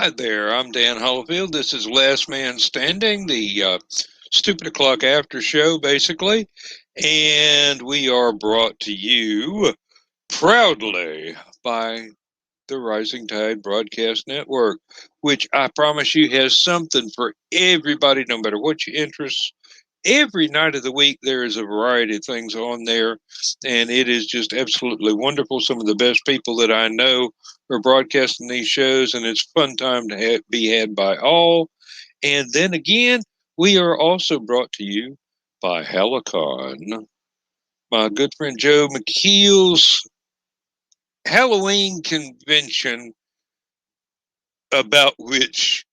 Hi there, I'm Dan Hollifield. This is Last Man Standing, the Stupid O'Clock After Show, basically. And we are brought to you proudly by the Rising Tide Broadcast Network, which I promise you has something for everybody, no matter what your interests. Every night of the week, there is a variety of things on there, and it is just absolutely wonderful. Some of the best people that I know are broadcasting these shows, and it's a fun time to be had by all. And then again, we are also brought to you by Hallowcon. My good friend Joe McKeel's Halloween convention, about which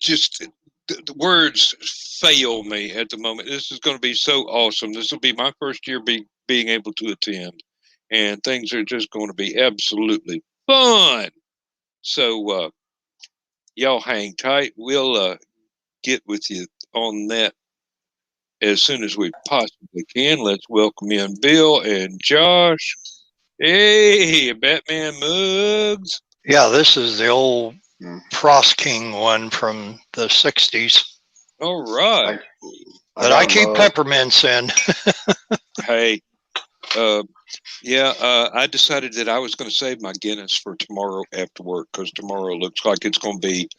just the words fail me at the moment. This is going to be so awesome. This will be my first year being able to attend, and things are just going to be absolutely fun. So y'all hang tight. We'll get with you on that as soon as we possibly can. Let's welcome in Bill and Josh. Hey, Batman Mugs. Yeah, this is the old Frost King one from the 60s. All right. But I keep peppermints in. Hey, I decided that I was going to save my Guinness for tomorrow after work, because tomorrow looks like it's going to be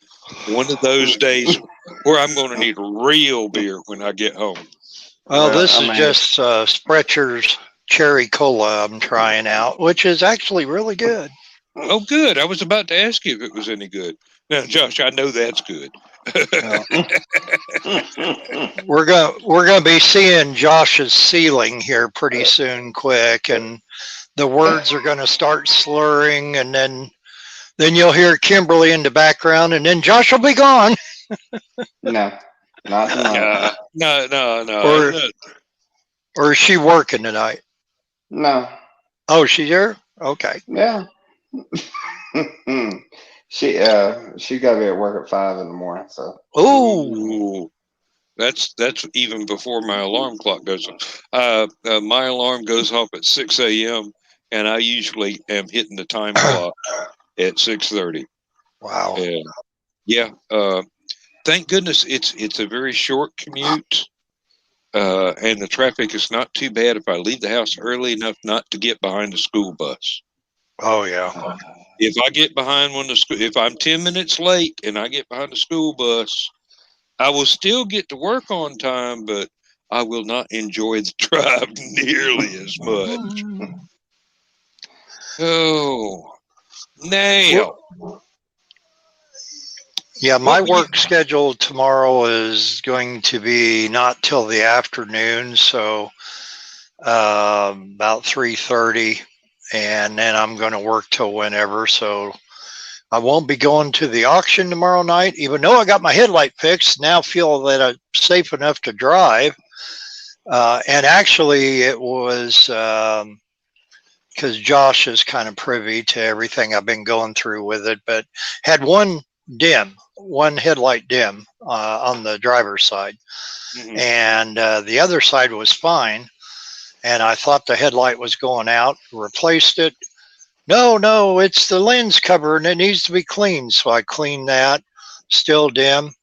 one of those days where I'm going to need real beer when I get home. Well, this is just Sprecher's Cherry Cola I'm trying out, which is actually really good. Oh, good. I was about to ask you if it was any good. Now, Josh, I know that's good. We're gonna be seeing Josh's ceiling here pretty soon, quick, and the words are gonna start slurring, and then you'll hear Kimberly in the background, and then Josh will be gone. No, not tonight. No. Or is she working tonight? No. Oh, she's here? Okay. Yeah. She got to be at work at 5 in the morning. So. Ooh. That's even before my alarm clock goes off. My alarm goes off at 6 a.m. and I usually am hitting the time clock at 6:30. Wow. Yeah. Thank goodness it's a very short commute, and the traffic is not too bad if I leave the house early enough not to get behind the school bus. Oh yeah. If I get behind if I'm 10 minutes late and I get behind the school bus, I will still get to work on time, but I will not enjoy the drive nearly as much. Oh, now. Yeah, my work schedule tomorrow is going to be not till the afternoon, so about 3:30, and then I'm going to work till whenever, so I won't be going to the auction tomorrow night, even though I got my headlight fixed. Now feel that I'm safe enough to drive. And actually, it was because Josh is kind of privy to everything I've been going through with it, but had one headlight dim on the driver's side. Mm-hmm. And the other side was fine. And I thought the headlight was going out, replaced it. No, it's the lens cover and it needs to be cleaned. So I cleaned that, still dim,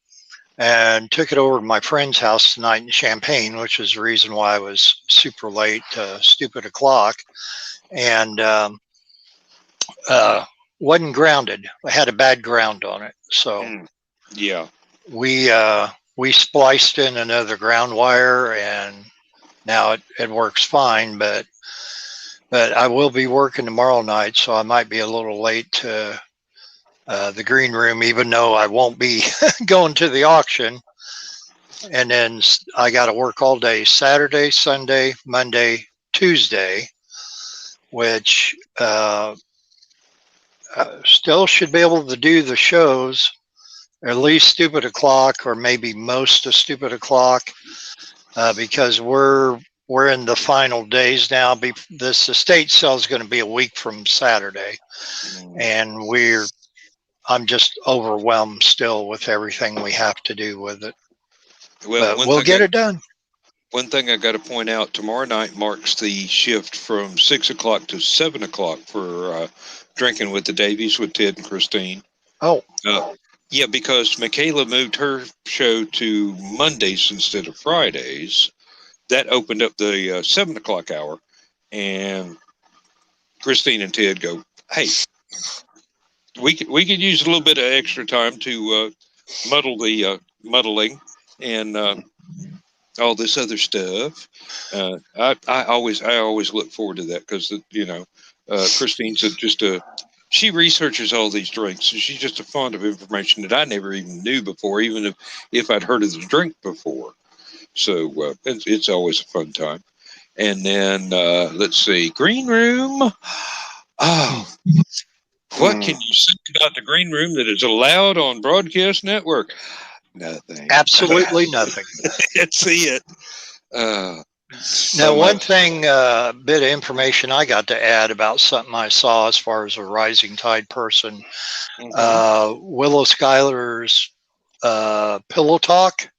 and took it over to my friend's house tonight in Champaign, which is the reason why I was super late, stupid o'clock. And wasn't grounded. I had a bad ground on it. So yeah, we spliced in another ground wire, and now it works fine, but I will be working tomorrow night, so I might be a little late to the green room, even though I won't be going to the auction. And then I got to work all day, Saturday, Sunday, Monday, Tuesday, which still should be able to do the shows, at least Stupid O'Clock, or maybe most of Stupid O'Clock, because we're in the final days now. This estate sale is going to be a week from Saturday, and I'm just overwhelmed still with everything we have to do with it. Well, but we'll get it done. One thing I got to point out, tomorrow night marks the shift from 6 o'clock to 7 o'clock for drinking with the Davies with Ted and Christine. Oh, Yeah, because Michaela moved her show to Mondays instead of Fridays. That opened up the 7 o'clock hour, and Christine and Ted go, "Hey, we could use a little bit of extra time to muddle the muddling and all this other stuff." I always look forward to that because Christine's she researches all these drinks, and she's just a fond of information that I never even knew before, even if I'd heard of the drink before. So it's always a fun time. And then let's see, Green Room. Oh, what can you say about the Green Room that is allowed on Broadcast Network? Nothing. absolutely nothing. That's it. Now, one thing, bit of information I got to add about something I saw as far as a rising tide person. Willow Schuyler's Pillow Talk.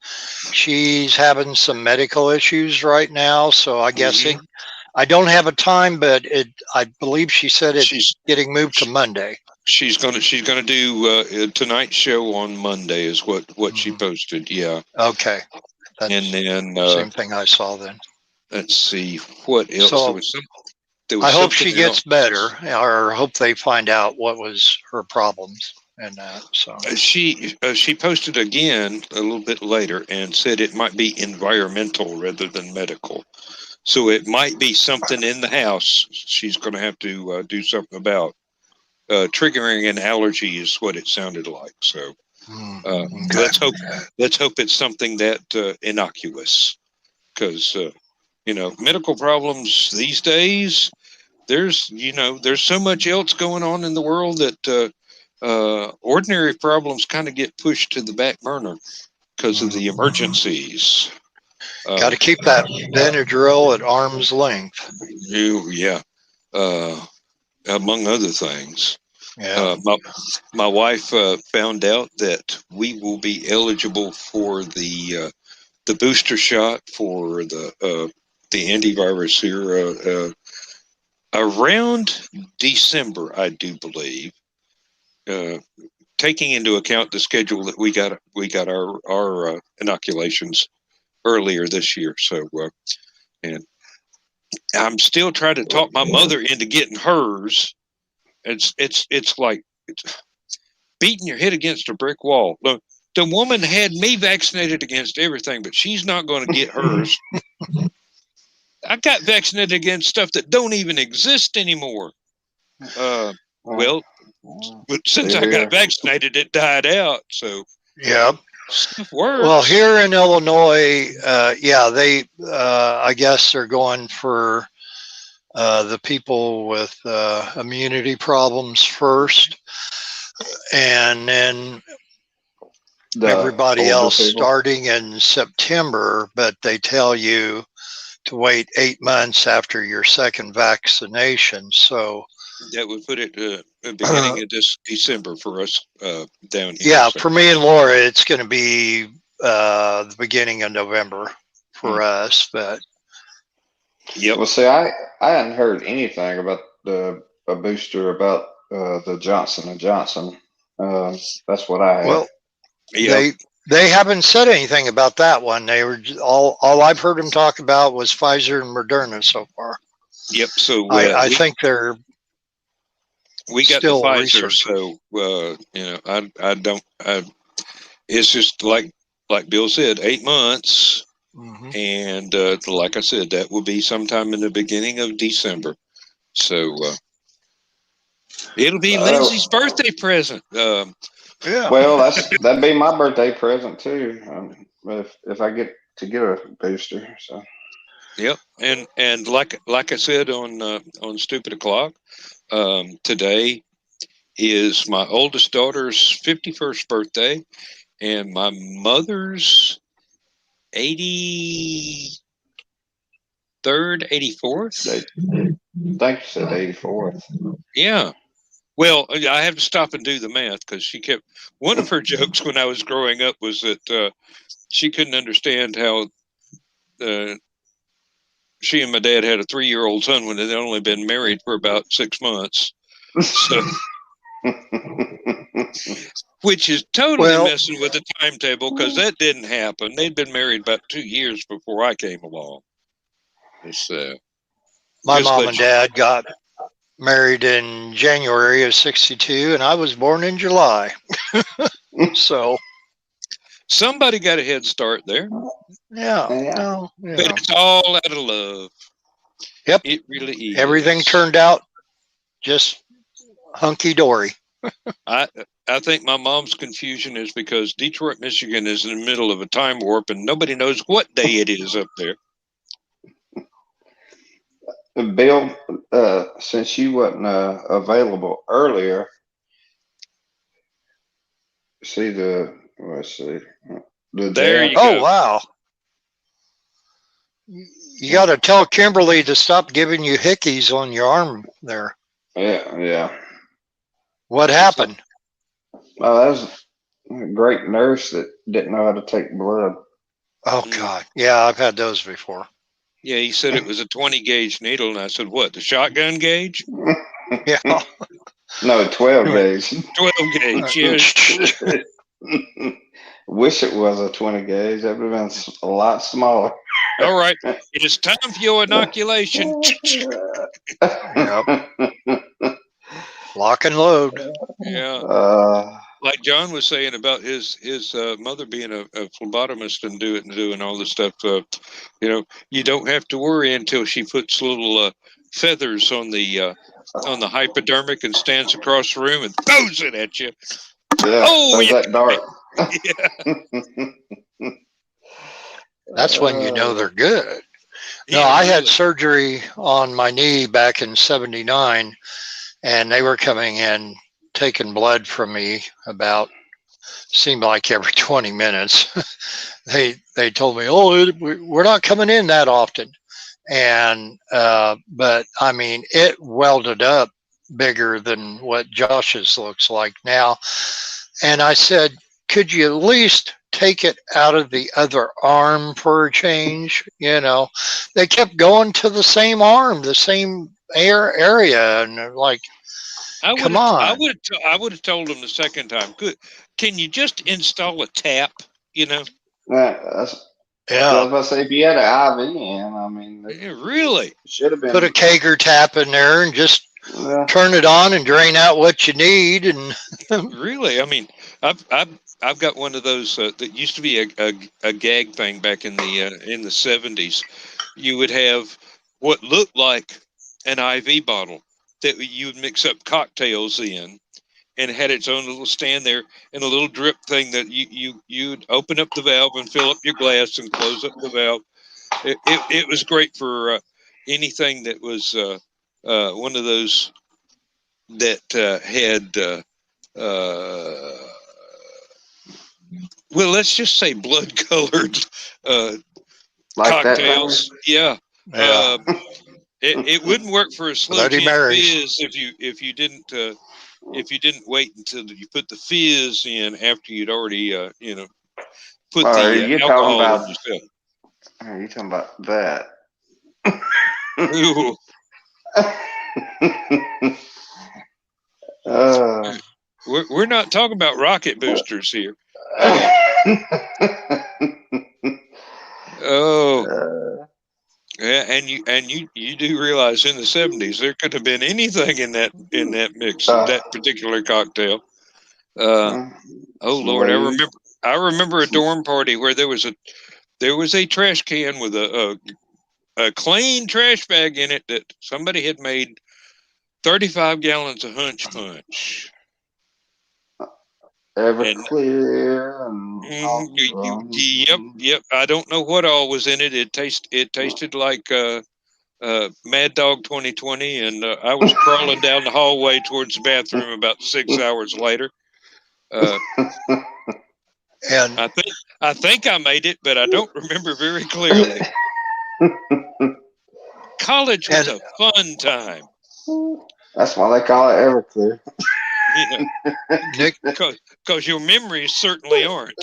She's having some medical issues right now, so I guess I don't have a time, but I believe she said it's getting moved to Monday. She's gonna do tonight's show on Monday is what she posted. Yeah. Okay. That's and then same thing I saw then. Let's see what else. So there was I hope she something gets else. better, or hope they find out what was her problems and that. So she posted again a little bit later and said it might be environmental rather than medical. So it might be something in the house she's going to have to do something about. Triggering an allergy is what it sounded like. So let's hope it's something that innocuous, because medical problems these days, there's so much else going on in the world that ordinary problems kind of get pushed to the back burner because of the emergencies. Got to keep that Benadryl at arm's length. Among other things. Yeah. My wife found out that we will be eligible for the booster shot for the antivirus here around December, I do believe. Taking into account the schedule that we got our inoculations earlier this year. So and I'm still trying to talk my mother into getting hers. It's like beating your head against a brick wall. The woman had me vaccinated against everything, but she's not going to get hers. I got vaccinated against stuff that don't even exist anymore. Well, but since I got vaccinated, it died out. So yeah. Stuff works. Well, here in Illinois, they I guess they're going for the people with immunity problems first, and then everybody else starting in September. But they tell you to wait 8 months after your second vaccination. So that would put it beginning of this December for us down here. Yeah, so for me and Laura, it's going to be the beginning of November for us. But yep. Well, see, I hadn't heard anything about a booster about the Johnson & Johnson. That's what I had. Well, they haven't said anything about that one. They were all I've heard them talk about was Pfizer and Moderna so far. Yep. So I think they're. We got the Pfizer, so it's just like Bill said, 8 months, and like I said, that will be sometime in the beginning of December. So it'll be Lindsay's birthday present. Yeah. Well, that'd be my birthday present too. If I get to get a booster, so. Yep, and like I said on Stupid O'Clock. Today is my oldest daughter's 51st birthday and my mother's 83rd, 84th. I think you said 84th. Yeah. Well, I have to stop and do the math because one of her jokes when I was growing up was that she couldn't understand how she and my dad had a 3-year-old son when they'd only been married for about 6 months. So, which is totally Well, messing with the timetable because that didn't happen. They'd been married about 2 years before I came along. It's, my just mom let and you- dad got married in January of '62, and I was born in July. So, somebody got a head start there, yeah, Yeah. no, you but know, it's all out of love. Yep. It really is. everything turned out just hunky dory. I think my mom's confusion is because Detroit, Michigan is in the middle of a time warp and nobody knows what day it is up there. Bill, since you wasn't available earlier, let's see. The There jab. you Oh, go. wow. You got to tell Kimberly to stop giving you hickeys on your arm there. Yeah. What happened? Oh, that was a great nurse that didn't know how to take blood. Oh, God. Yeah, I've had those before. Yeah, he said it was a 20 gauge needle, and I said, "What? The shotgun gauge?" Yeah. No, 12 gauge. 12 gauge. Yeah. Wish it was a 20 gauge. That would have been a lot smaller. All right, it's time for your inoculation. Yep. Lock and load. Yeah. Like John was saying about his mother being a phlebotomist and doing all this stuff. You don't have to worry until she puts little feathers on the hypodermic and stands across the room and throws it at you. Yeah, Oh, yeah. that dark. Yeah. That's when you know they're good. No, Yeah, I had really. surgery on my knee back in '79, and they were coming in taking blood from me seemed like every 20 minutes. they told me, "Oh, we're not coming in that often," and but I mean, it welded up bigger than what Josh's looks like now. And I said, "Could you at least take it out of the other arm for a change?" They kept going to the same arm, the same area, and they're like, come on. I would have told him the second time. Good. Can you just install a tap? Yeah. Yeah. I was about to say, if you had an IV in, I mean, Yeah, really should have been. Put a Kager tap in there and just turn it on and drain out what you need. And really, I mean, I've got one of those that used to be a gag thing back in the 70s. You would have what looked like an IV bottle that you would mix up cocktails in, and it had its own little stand there and a little drip thing that you'd open up the valve and fill up your glass and close up the valve. It was great for anything that was one of those that had well, let's just say blood colored like cocktails. That yeah. It wouldn't work for a slow Bloody gin Marys. fizz if you didn't wait until you put the fizz in after you'd already put the alcohol in yourself. Are you talking about that? Ooh. We're not talking about rocket boosters here. Yeah, and you do realize in the 70s there could have been anything in that mix, that particular cocktail. Oh Lord, I remember a dorm party where there was a trash can with a clean trash bag in it that somebody had made 35 gallons of hunch punch. Everclear Yep. I don't know what all was in it. It tasted like Mad Dog 2020, and I was crawling down the hallway towards the bathroom about 6 hours later. And I think I made it, but I don't remember very clearly. College was a fun time. That's why they call it Everclear. Nick, because your memories certainly aren't.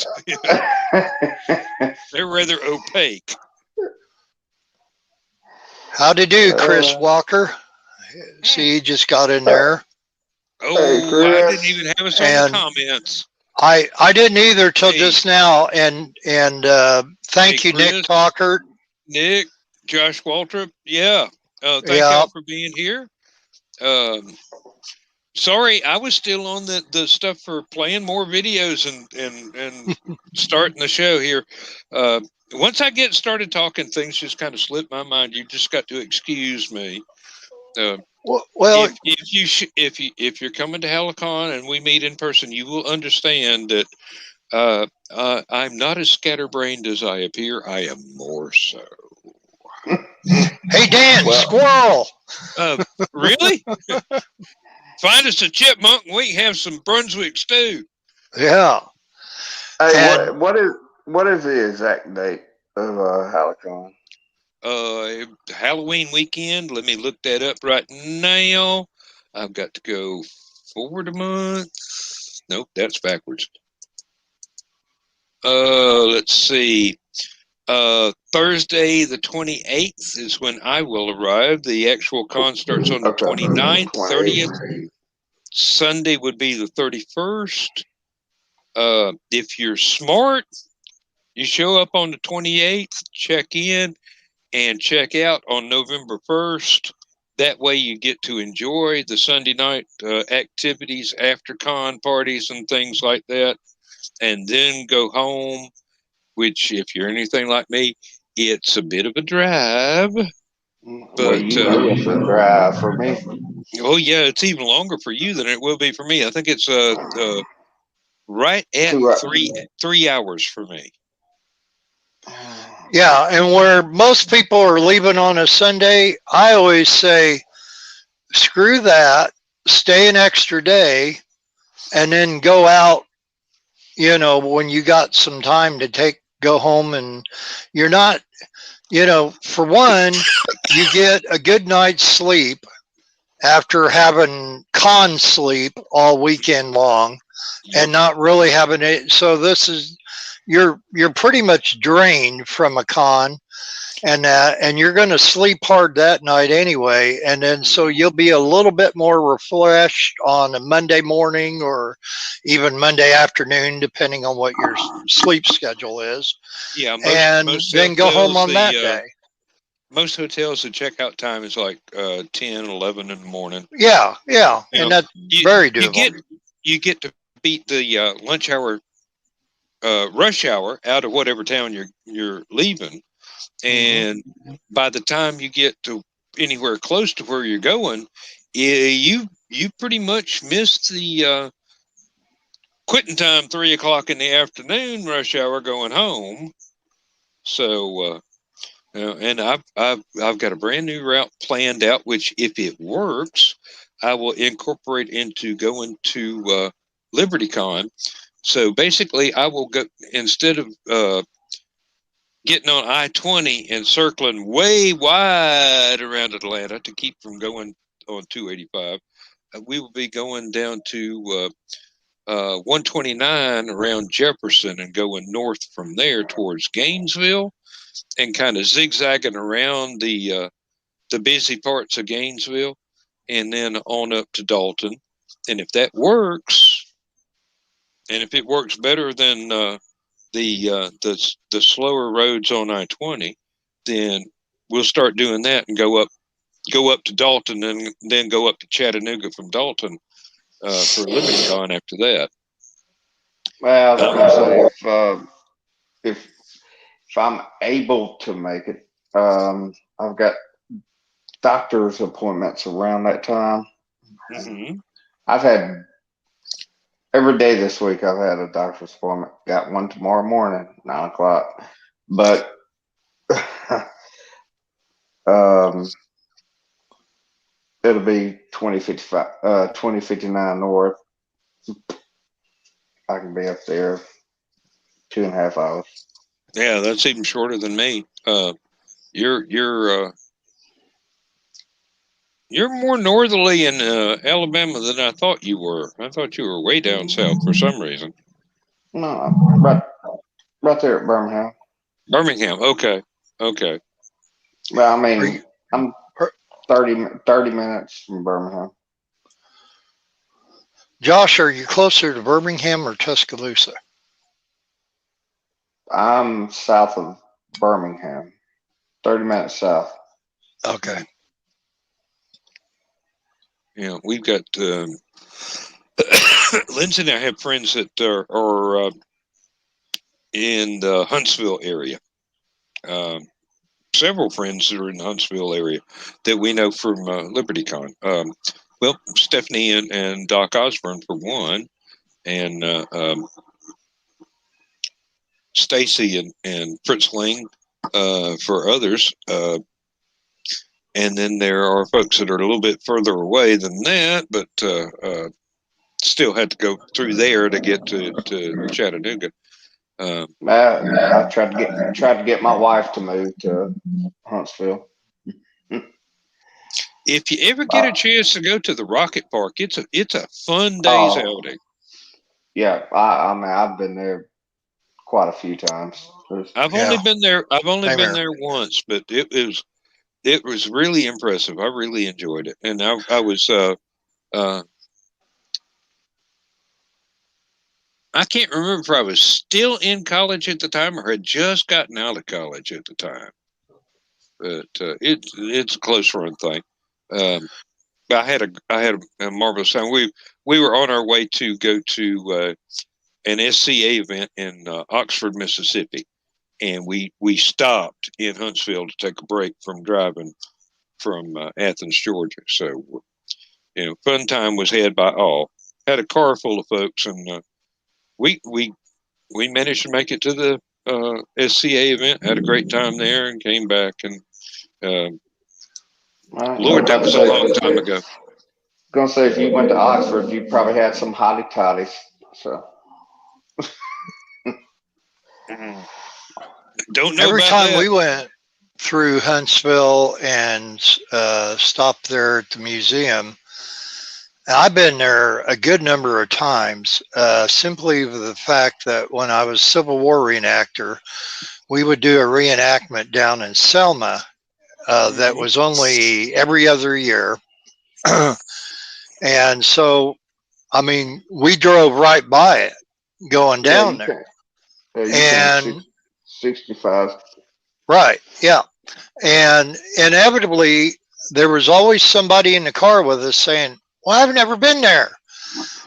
They're rather opaque. How'd you do, Chris Walker? See, you just got in there. Hey, Oh, I didn't Chris. even have us on the And comments. I didn't either till Hey, just now. And hey, thank you, Nick Chris, Talkert. Nick, Josh Waltrip. Yeah. Thank Yeah, y'all for being here. Um, sorry, I was still on the stuff for playing more videos and starting the show here. Once I get started talking, things just kind of slip my mind. You just got to excuse me. Uh, well, if you're coming to Hallowcon and we meet in person, you will understand that I'm not as scatterbrained as I appear. I am more so. hey, Dan, Well, squirrel. Really? Find us a chipmunk and we can have some Brunswick stew. Yeah. hey, And what is the exact date of Hallowcon? Halloween weekend. Let me look that up right now. I've got to go forward a month. Nope, that's backwards. Let's see. Thursday the 28th is when I will arrive. The actual con starts on the Okay, 29th, 30th. 28th. Sunday would be the 31st. If you're smart, you show up on the 28th, check in, and check out on November 1st. That way you get to enjoy the Sunday night activities, after con parties and things like that, and then go home, which if you're anything like me, it's a bit of a drive. Well, But, you know it's a drive for me. oh yeah, it's even longer for you than it will be for me. I think it's right at 2 hours. 3 hours for me. yeah, and where most people are leaving on a Sunday, I always say, screw that, stay an extra day, and then go out, when you got some time to go home, and you're not, for one, you get a good night's sleep after having con sleep all weekend long Yep. and not really having it. So you're pretty much drained from a con, and you're going to sleep hard that night anyway, and then so you'll be a little bit more refreshed on a Monday morning or even Monday afternoon, depending on what your sleep schedule is, Yeah, and most then go home hotels on that day. most hotels the checkout time is like 10, 11 in the morning. Yeah, You and know, that's you very you doable. get to beat the lunch hour rush hour out of whatever town you're leaving, and by the time you get to anywhere close to where you're going, you pretty much miss the quitting time, 3 o'clock in the afternoon rush hour going home. So and I've got a brand new route planned out, which if it works, I will incorporate into going to LibertyCon. So basically, I will go, instead of getting on I-20 and circling way wide around Atlanta to keep from going on 285. We will be going down to 129 around Jefferson and going north from there towards Gainesville, and kind of zigzagging around the busy parts of Gainesville, and then on up to Dalton. And if that works, and if it works better than the slower roads on I-20, then we'll start doing that and go up to Dalton, and then go up to Chattanooga from Dalton for LibertyCon after that. Well, I was gonna say if I'm able to make it, I've got doctor's appointments around that time. Mm-hmm. I've had every day this week. I've had a doctor's appointment. Got one tomorrow morning, 9 o'clock. But um, it'll be 2055, 2059 north. I can be up there 2.5 hours. Yeah, that's even shorter than me. You're more northerly in Alabama than I thought you were. I thought you were way down south for some reason. No, right there at Birmingham. Birmingham. Okay. Okay. Well, I Are mean, you, I'm are, 30 minutes from Birmingham. Josh, are you closer to Birmingham or Tuscaloosa? I'm south of Birmingham, 30 minutes south. Okay. Yeah, we've got Lindsay and I have friends that are in the Huntsville area. Several friends that are in the Huntsville area that we know from LibertyCon. Well, Stephanie and Doc Osborne for one, and Stacy and Fritz Ling for others. And then there are folks that are a little bit further away than that, but still had to go through there to get to Chattanooga. I tried to get my wife to move to Huntsville. If you ever get a chance to go to the Rocket Park, it's a fun day's outing. Yeah, I mean, I've been there quite a few times. I've only been there once, but it was really impressive. I really enjoyed it, and I was I can't remember if I was still in college at the time or had just gotten out of college at the time. But it's a close run thing. I had a marvelous time. We were on our way to go to an SCA event in Oxford, Mississippi, and we stopped in Huntsville to take a break from driving from Athens, Georgia. So, fun time was had by all. Had a car full of folks, and we managed to make it to the SCA event. Had a great time there, and came back. And Lord, that was a long time ago. I was gonna say, if you went to Oxford, you probably had some hottie toddies. So. Don't know. Every time we went through Huntsville and stopped there at the museum, I've been there a good number of times, simply for the fact that when I was Civil War reenactor, we would do a reenactment down in Selma that was only every other year. And so, I mean, we drove right by it going down there. And 65. Right. Yeah. And inevitably, there was always somebody in the car with us saying, well, I've never been there,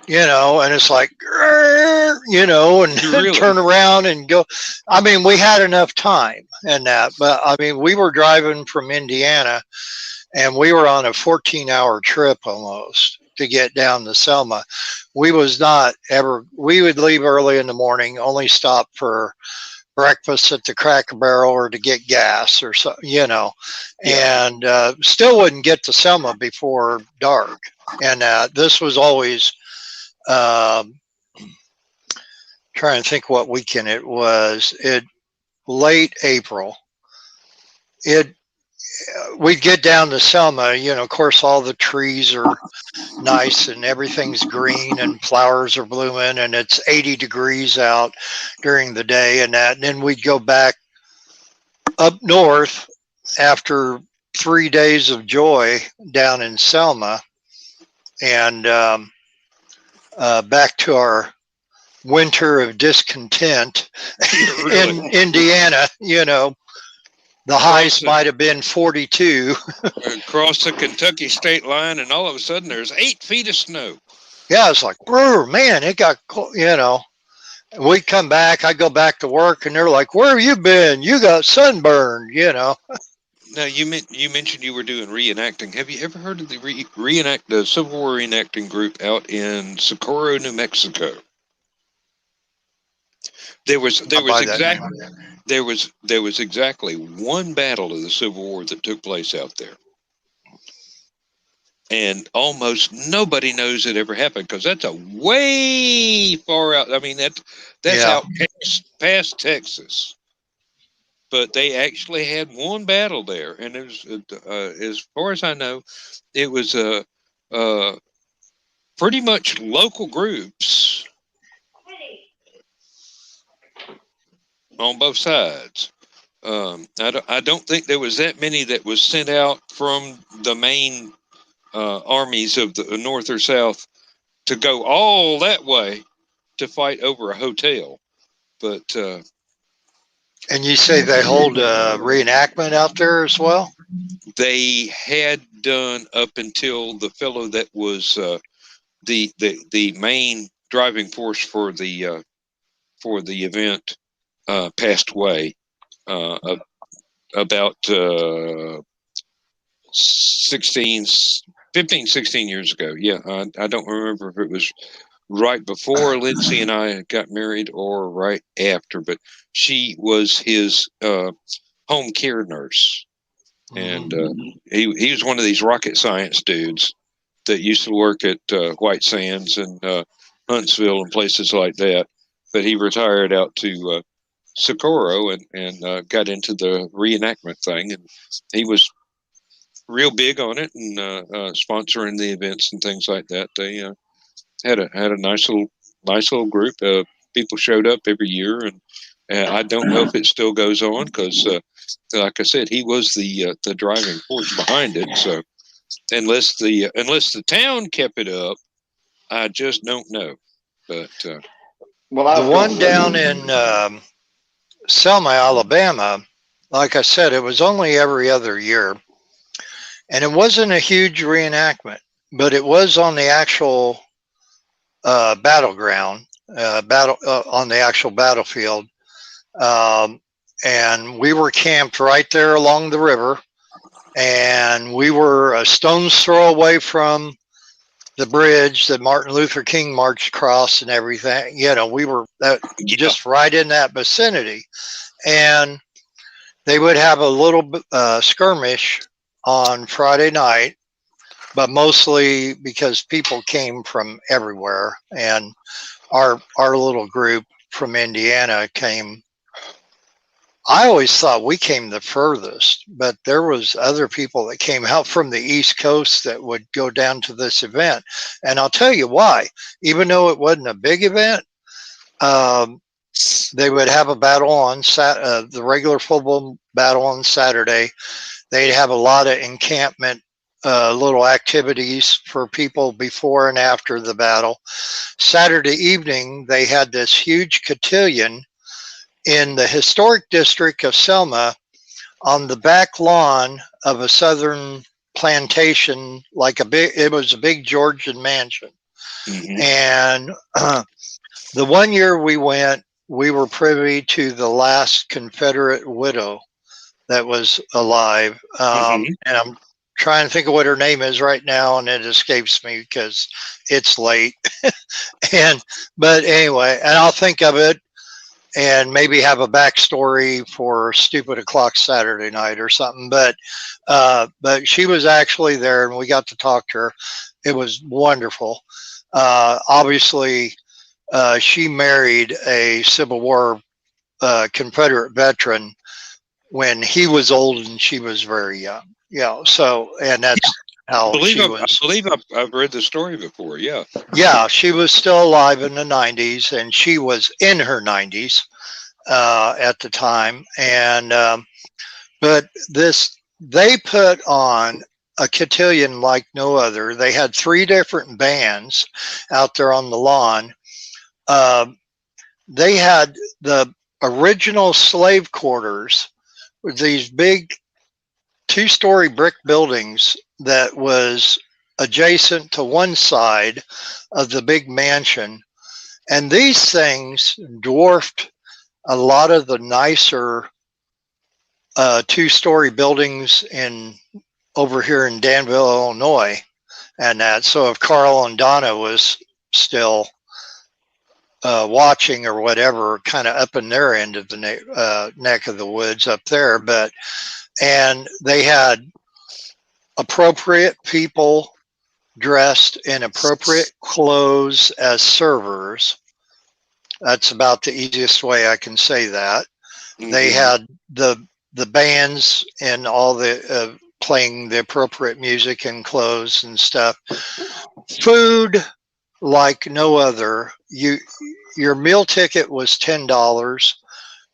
and it's like, and Really? turn around and go. I mean, we had enough time and that, but I mean, we were driving from Indiana and we were on a 14-hour trip almost to get down to Selma. We would leave early in the morning, only stop for breakfast at the Cracker Barrel or to get gas or so, and still wouldn't get to Selma before dark. And this was always trying to think what weekend it was. Late April. We'd get down to Selma, of course, all the trees are nice and everything's green and flowers are blooming and it's 80 degrees out during the day and that. And then we'd go back up north after 3 days of joy down in Selma and back to our winter of discontent in Indiana, The highs might have been 42. Across the Kentucky state line, and all of a sudden there's 8 feet of snow. Yeah, it's like, man, it got, we come back, I go back to work, and they're like, where have you been? You got sunburned, Now, you mentioned you were doing reenacting. Have you ever heard of the Civil War reenacting group out in Socorro, New Mexico? There was exactly one battle of the Civil War that took place out there. And almost nobody knows it ever happened because that's a way far out. I mean, that's out past Texas. But they actually had one battle there. And it was, as far as I know, it was pretty much local groups on both sides. I don't think there was that many that was sent out from the main armies of the North or South to go all that way to fight over a hotel. But and you say they hold a reenactment out there as well? they had done up until the fellow that was the main driving force for the event passed away about 15, 16 years ago. Yeah, I don't remember if it was right before Lindsay and I got married or right after, but she was his home care nurse. And he was one of these rocket science dudes that used to work at White Sands and Huntsville and places like that. But he retired out to Socorro and got into the reenactment thing. And he was real big on it and sponsoring the events and things like that. They had a nice little group. People showed up every year, and I don't know if it still goes on because, like I said, he was the driving force behind it. So unless the town kept it up, I just don't know. But well, the one down in Selma, Alabama, like I said, it was only every other year, and it wasn't a huge reenactment, but it was on the actual battleground, on the actual battlefield. And we were camped right there along the river, and we were a stone's throw away from the bridge that Martin Luther King marched across and everything. You know, we were just right in that vicinity, and they would have a little skirmish on Friday night, but mostly because people came from everywhere, and our little group from Indiana came. I always thought we came the furthest, but there was other people that came out from the East Coast that would go down to this event. And I'll tell you why. Even though it wasn't a big event, they would have a battle on the regular football battle on Saturday. They'd have a lot of encampment little activities for people before and after the battle. Saturday evening, they had this huge cotillion in the historic district of Selma on the back lawn of a southern plantation, it was a big Georgian mansion. Mm-hmm. And the one year we went, we were privy to the last Confederate widow that was alive. And I'm trying to think of what her name is right now, and it escapes me because it's late. But anyway, and I'll think of it and maybe have a backstory for Stupid O'Clock Saturday night or something. But she was actually there, and we got to talk to her. It was wonderful. Obviously, she married a Civil War Confederate veteran when he was old and she was very young. Yeah. So, and that's how she was. I believe I've read the story before. Yeah. Yeah. She was still alive in the 90s, and she was in her 90s at the time. And, but they put on a cotillion like no other. They had 3 different bands out there on the lawn. They had the original slave quarters with these big 2-story brick buildings that was adjacent to one side of the big mansion. And these things dwarfed a lot of the nicer 2-story buildings over here in Danville, Illinois. And that, so if Carl and Donna was still watching or whatever, kind of up in their end of the neck of the woods up there, and they had appropriate people dressed in appropriate clothes as servers. That's about the easiest way I can say that. Mm-hmm. They had the bands and all the playing the appropriate music and clothes and stuff. Food like no other. Your meal ticket was $10,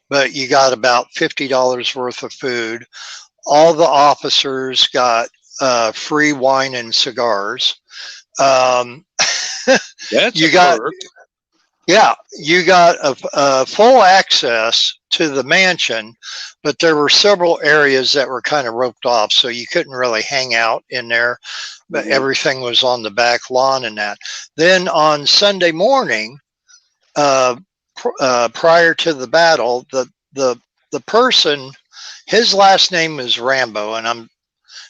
but you got about $50 worth of food. All the officers got free wine and cigars. That's you a got perk. you got a full access to the mansion, but there were several areas that were kind of roped off, so you couldn't really hang out in there. But everything was on the back lawn and that. Then on Sunday morning, prior to the battle, the person, his last name is Rambo, and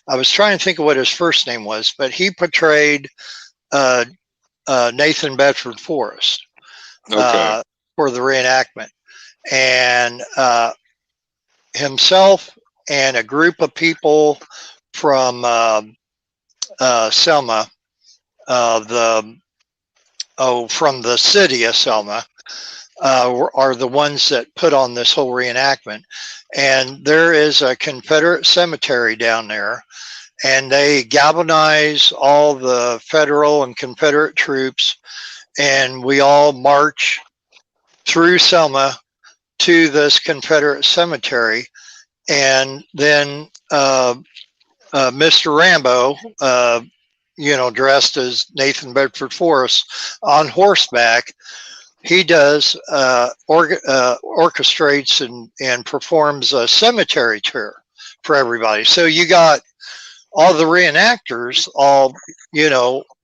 I was trying to think of what his first name was, but he portrayed Nathan Bedford Forrest for the reenactment, and himself and a group of people from Selma, from the city of Selma, are the ones that put on this whole reenactment. And there is a Confederate cemetery down there, and they galvanize all the Federal and Confederate troops, and we all march through Selma to this Confederate cemetery. And then Mr. Rambo, dressed as Nathan Bedford Forrest on horseback, he does orchestrates and performs a cemetery tour for everybody. So you got all the reenactors all,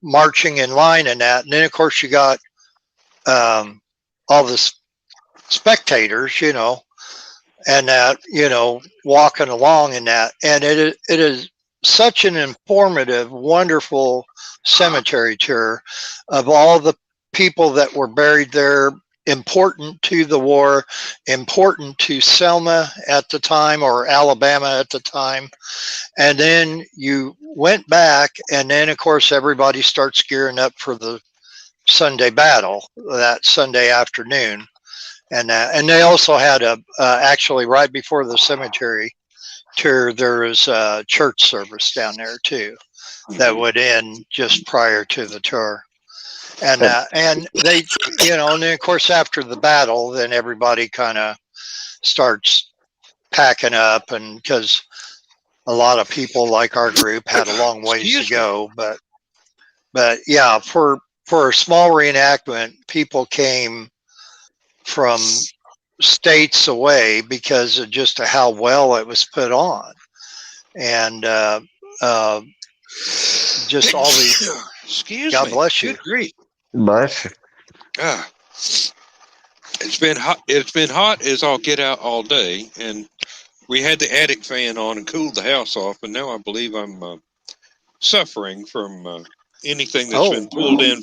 marching in line and that. And then, of course, you got all the spectators, and that, walking along in that. And it is such an informative, wonderful cemetery tour of all the people that were buried there, important to the war, important to Selma at the time, or Alabama at the time. And then you went back, and then, of course, everybody starts gearing up for the Sunday battle that Sunday afternoon. And they also had actually right before the cemetery tour, there was a church service down there too that would end just prior to the tour. And they, and then, of course, after the battle, then everybody kind of starts packing up, and because a lot of people like our group had a long ways to go, but yeah, for a small reenactment, people came from states away because of just how well it was put on, and just all the. Excuse God me. bless you. Good grief. Bless you. It's been hot. It's been hot as all get out all day, and we had the attic fan on and cooled the house off. And now I believe I'm suffering from anything that's been pulled in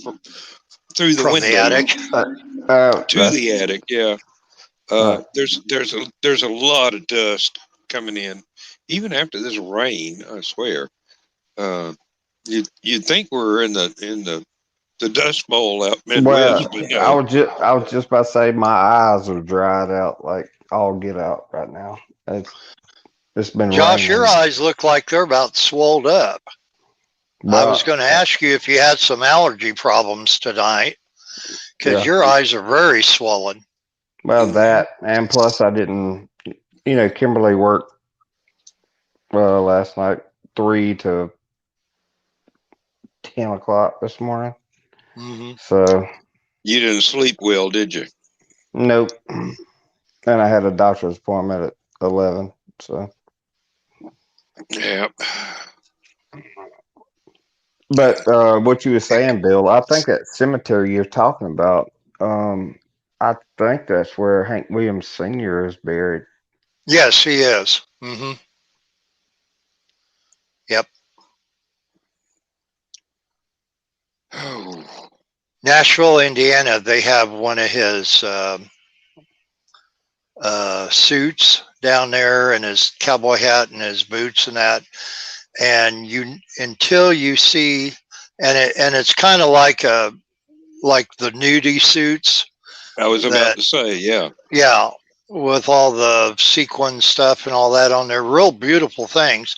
through the window. The attic to the attic. Yeah. There's a lot of dust coming in, even after this rain. I swear. You'd think we're in the Dust Bowl out Midwest. Well, no. I was just about to say my eyes are dried out like all get out right now. It's been Josh, raining. your eyes look like they're about swelled up. Well, I was going to ask you if you had some allergy problems tonight, because your eyes are very swollen. Well, that, and plus I didn't, Kimberly worked last night 3 to 10 o'clock this morning. Mm-hmm. So you didn't sleep well, did you? Nope. And I had a doctor's appointment at 11. So yeah. But what you were saying, Bill, I think that cemetery you're talking about, I think that's where Hank Williams Sr. is buried. Yes, he is. Mm-hmm. Yep. Oh. Nashville, Indiana, they have one of his suits down there, and his cowboy hat and his boots and that. And until you see, and it's kind of like the nudie suits. I was about to say, yeah. Yeah, with all the sequin stuff and all that on there, real beautiful things.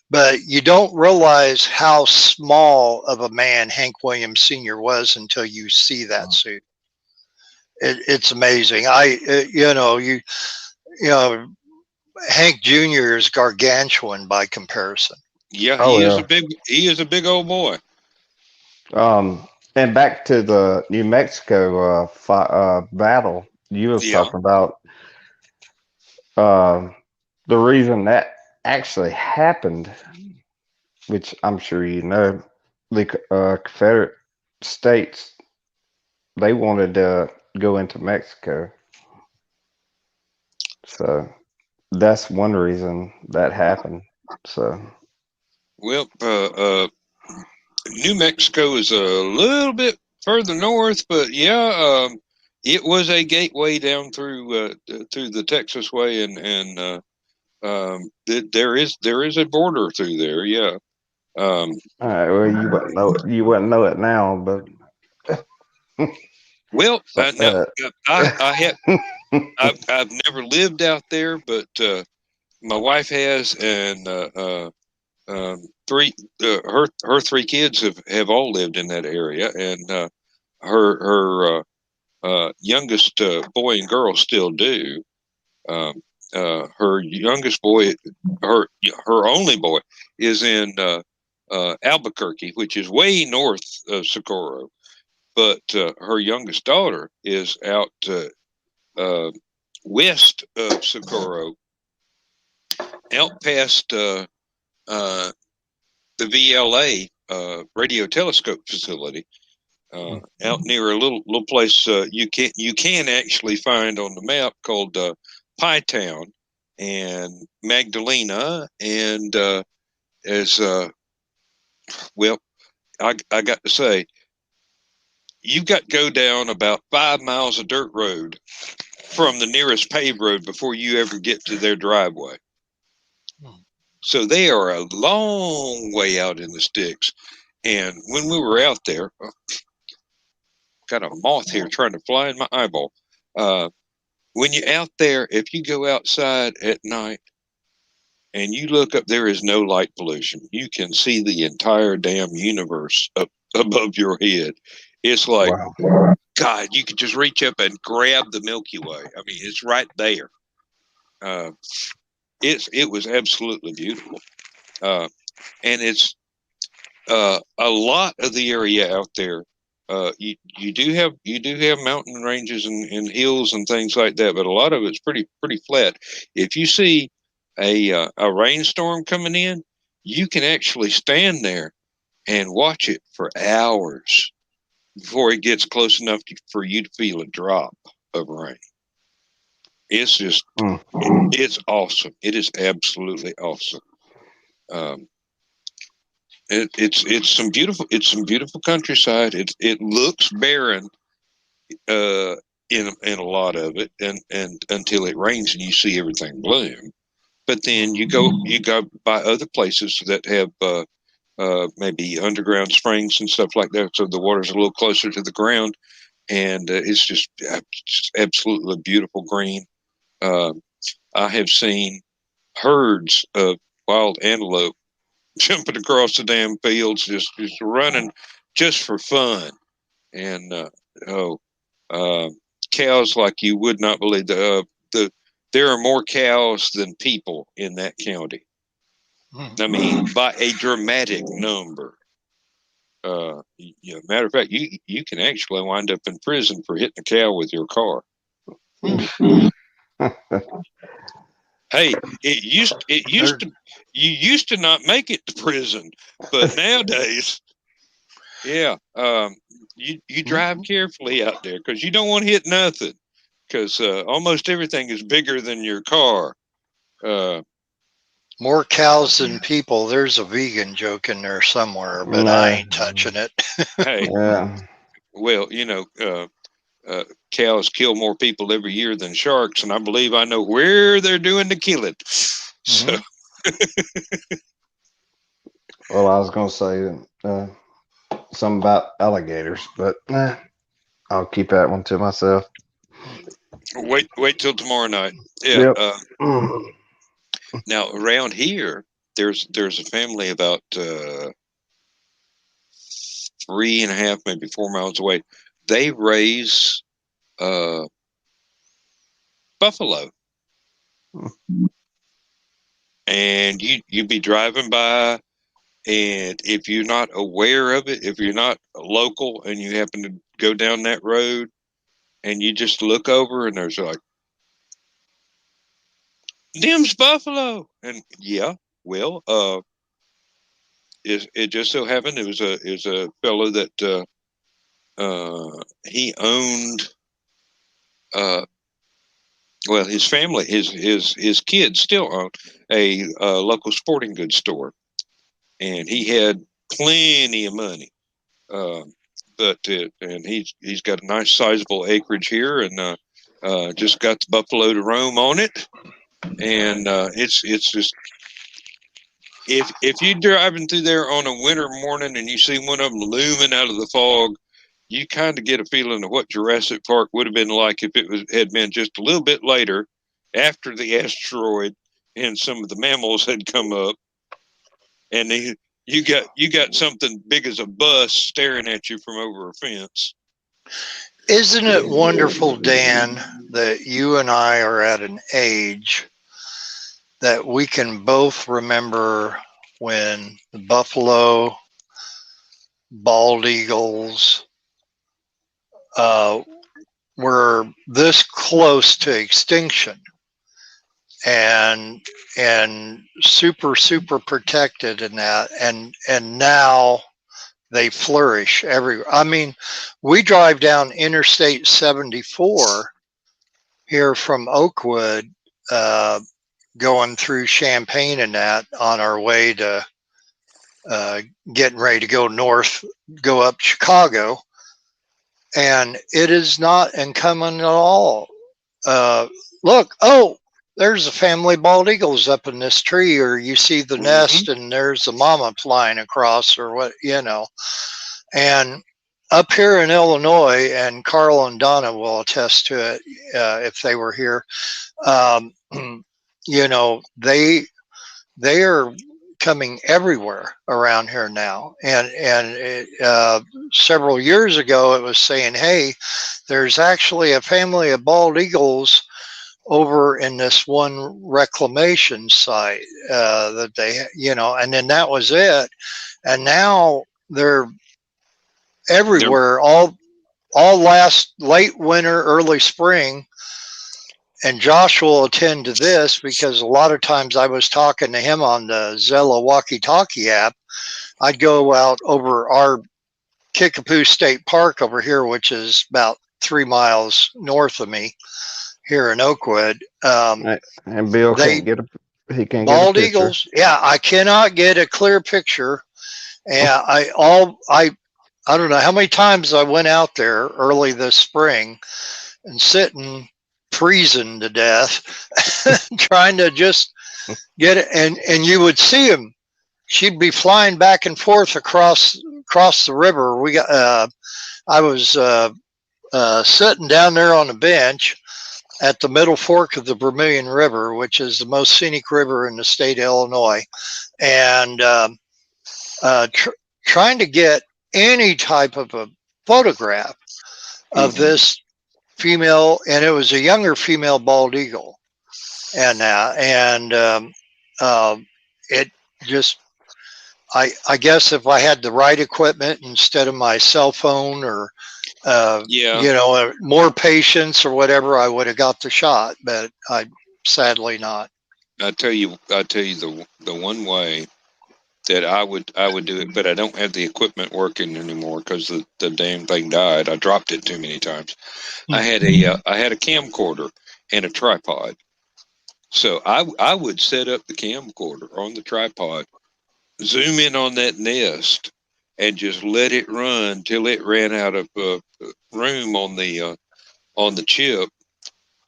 But you don't realize how small of a man Hank Williams Sr. was until you see that suit. It's amazing. Hank Jr. is gargantuan by comparison. Yeah, he is a big old boy. And back to the New Mexico battle, you was Yeah. talking about uh, the reason that actually happened, which I'm sure you know, the Confederate States, they wanted to go into Mexico. So that's one reason that happened. So Well, New Mexico is a little bit further north, but yeah, it was a gateway down through the Texas way, and there is a border through there. Yeah. all right, well, you wouldn't know it now, but Well, so, no, I have I've never lived out there, but my wife has, and three her three kids have all lived in that area, and her youngest boy and girl still do. Um, her youngest boy, her only boy, is in Albuquerque, which is way north of Socorro. But her youngest daughter is out west of Socorro, out past uh, the VLA radio telescope facility. Out near a little place you can actually find on the map called Pie Town and Magdalena, and as well, I got to say, you've got to go down about 5 miles of dirt road from the nearest paved road before you ever get to their driveway. So they are a long way out in the sticks. And when we were out there, got a moth here trying to fly in my eyeball. When you're out there, if you go outside at night and you look up, there is no light pollution. You can see the entire damn universe up above your head. It's like, wow. God, you could just reach up and grab the Milky Way. I mean, it's right there. Uh, it was absolutely beautiful, and it's a lot of the area out there. You do have mountain ranges and hills and things like that, but a lot of it's pretty flat. If you see a rainstorm coming in, you can actually stand there and watch it for hours before it gets close enough for you to feel a drop of rain. It's just it's awesome. It is absolutely awesome. Um, it's some beautiful countryside. It looks barren in a lot of it, and until it rains and you see everything bloom. But then you go by other places that have maybe underground springs and stuff like that, so the water's a little closer to the ground, and it's just absolutely beautiful green. Uh, I have seen herds of wild antelope jumping across the damn fields, just running just for fun. And oh, uh, cows like you would not believe. There are more cows than people in that county. I mean, by a dramatic number. Matter of fact, you can actually wind up in prison for hitting a cow with your car. Hey, it used to you used to not make it to prison, but nowadays, yeah, you drive carefully out there because you don't want to hit nothing, because almost everything is bigger than your car. More cows than people. There's a vegan joke in there somewhere, but No. I ain't touching it. Hey, Yeah. well, cows kill more people every year than sharks, and I believe I know where they're doing the killing. So, Well, I was gonna say something about alligators, but I'll keep that one to myself. wait till tomorrow night. Yeah. Yep. Now around here, there's a family about 3.5, maybe 4 miles away. They raise buffalo, and you'd be driving by, And if you're not aware of it, if you're not local and you happen to go down that road and you just look over and there's like, them's buffalo. And yeah, well, it just so happened it was a fellow that he owned well, his family, his kids still own a local sporting goods store, and he had plenty of money. And he's got a nice sizable acreage here, and just got the buffalo to roam on it, and it's just if you're driving through there on a winter morning and you see one of them looming out of the fog, you kind of get a feeling of what Jurassic Park would have been like if it had been just a little bit later, after the asteroid and some of the mammals had come up, and you got something big as a bus staring at you from over a fence. Isn't it wonderful, Dan, that you and I are at an age that we can both remember when the buffalo, bald eagles were this close to extinction and super protected in that, and now they flourish everywhere. I mean, we drive down Interstate 74 here from Oakwood, going through Champaign and that on our way to getting ready to go north, go up Chicago, and it is not uncommon at all. Look, oh, there's a family of bald eagles up in this tree, or you see the nest and there's a mama flying across, or what, you know. And up here in Illinois, and Carl and Donna will attest to it if they were here, you know, they are coming everywhere around here now. And several years ago, it was saying, hey, there's actually a family of bald eagles over in this one reclamation site that they, you know, and then that was it. And now they're everywhere, all last late winter, early spring. And Josh will attend to this because a lot of times I was talking to him on the Zella walkie-talkie app. I'd go out over our Kickapoo State Park over here, which is about 3 miles north of me here in Oakwood. And Bill can't get he can't bald get a picture. eagles. Yeah, I cannot get a clear picture. And I don't know how many times I went out there early this spring and sitting freezing to death trying to just get it, and you would see him. She'd be flying back and forth across the river. We got I was sitting down there on a bench at the middle fork of the Vermilion River, which is the most scenic river in the state of Illinois, and trying to get any type of a photograph of this female, and it was a younger female bald eagle, and it just, I guess if I had the right equipment instead of my cell phone, or you know, more patience or whatever, I would have got the shot, but I sadly not. I tell you the one way that I would do it, but I don't have the equipment working anymore because the damn thing died. I dropped it too many times. I had a camcorder and a tripod, so I would set up the camcorder on the tripod, zoom in on that nest, and just let it run till it ran out of room on the chip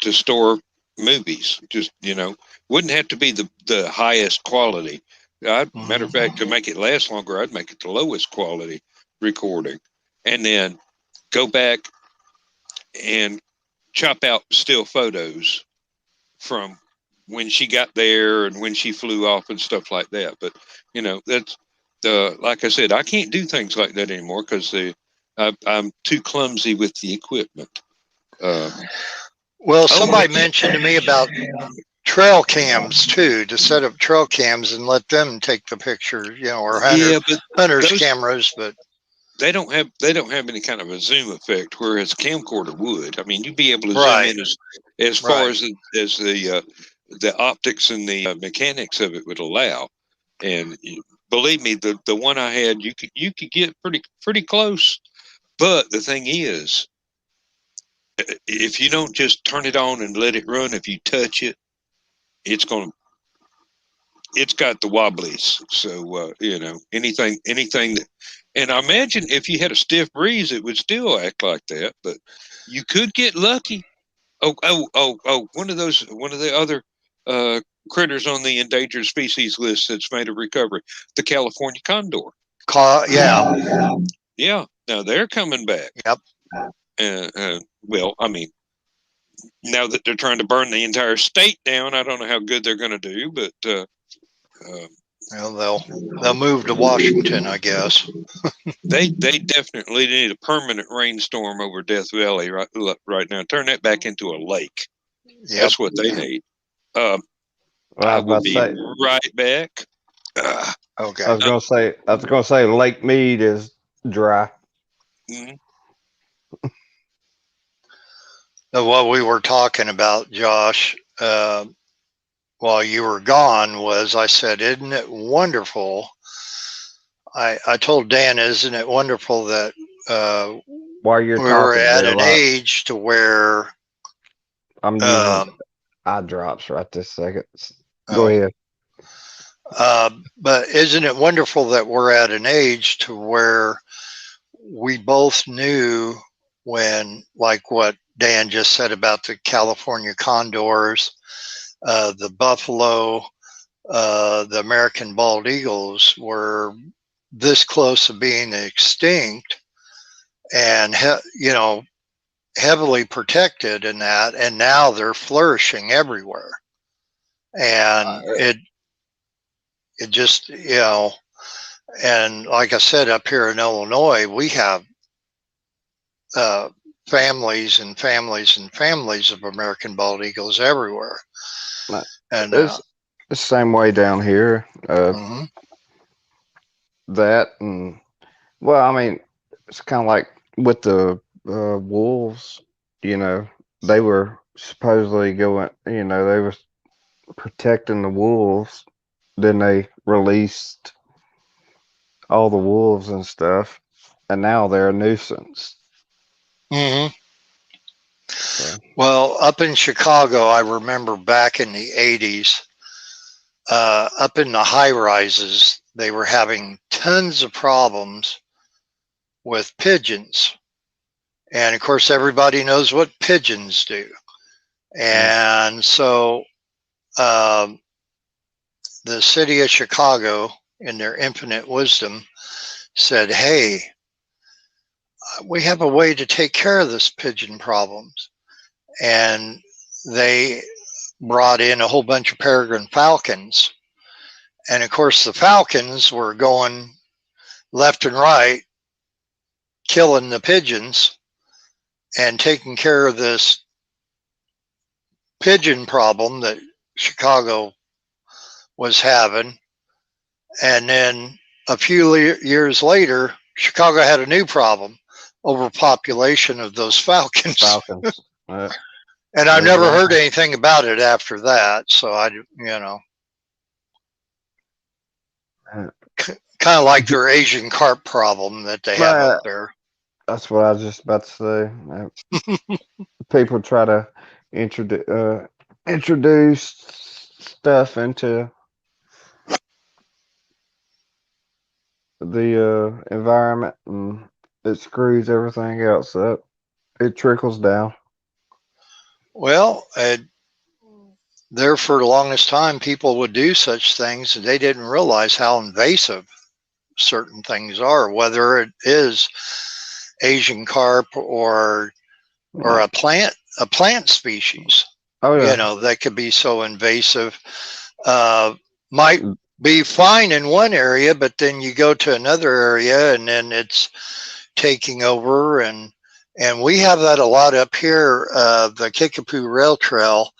to store movies. Just, you know, wouldn't have to be the highest quality. Matter of fact, to make it last longer, I'd make it the lowest quality recording, and then go back and chop out still photos from when she got there and when she flew off and stuff like that. But, you know, that's like I said, I can't do things like that anymore because I'm too clumsy with the equipment. Well, somebody mentioned to me about trail cams too, to set up trail cams and let them take the picture, or hunters cameras, but they don't have any kind of a zoom effect, whereas a camcorder would. I mean, you'd be able to zoom in as far as the optics and the mechanics of it would allow. And believe me, the one I had, you could get pretty close. But the thing is, if you don't just turn it on and let it run, if you touch it, it's got the wobblies. So anything that, and I imagine if you had a stiff breeze, it would still act like that. But you could get lucky. One of the other critters on the endangered species list that's made a recovery, the California condor. Yeah. Now they're coming back. Yep. Well, I mean, now that they're trying to burn the entire state down, I don't know how good they're going to do, but they'll move to Washington, I guess. They definitely need a permanent rainstorm over Death Valley right now. Turn that back into a lake. Yep. That's what they need. I will be right back. Okay. I was gonna say Lake Mead is dry. Mm-hmm. What we were talking about, Josh, while you were gone, was I said, isn't it wonderful? I told Dan, isn't it wonderful that while you're we're at an age to where I'm using eye drops right this second. Go ahead. But isn't it wonderful that we're at an age to where we both knew when, like what Dan just said about the California condors, the buffalo, the American bald eagles were this close to being extinct and, heavily protected in that. And now they're flourishing everywhere. And it just, and like I said, up here in Illinois, we have families and families and families of American bald eagles everywhere. And it's the same way down here. Mm-hmm. That and I mean, it's kind of like with the wolves. They were supposedly going. They were protecting the wolves. Then they released all the wolves and stuff, and now they're a nuisance. Mm-hmm. So. Well, up in Chicago, I remember back in the 80s, up in the high rises, they were having tons of problems with pigeons. And of course, everybody knows what pigeons do. And so the city of Chicago, in their infinite wisdom, said, hey, we have a way to take care of this pigeon problems. And they brought in a whole bunch of peregrine falcons. And of course, the falcons were going left and right, killing the pigeons and taking care of this pigeon problem that Chicago was having. And then a few years later, Chicago had a new problem, overpopulation of those falcons. And I've never heard anything about it after that. So kind of like their Asian carp problem that they have up there. That's what I was just about to say. People try to introduce stuff into the environment, and it screws everything else up. It trickles down. Well, there for the longest time, people would do such things, and they didn't realize how invasive certain things are, whether it is Asian carp or a plant species. Oh yeah. That could be so invasive. Might be fine in one area, but then you go to another area and then it's taking over, and we have that a lot up here. The Kickapoo Rail Trail,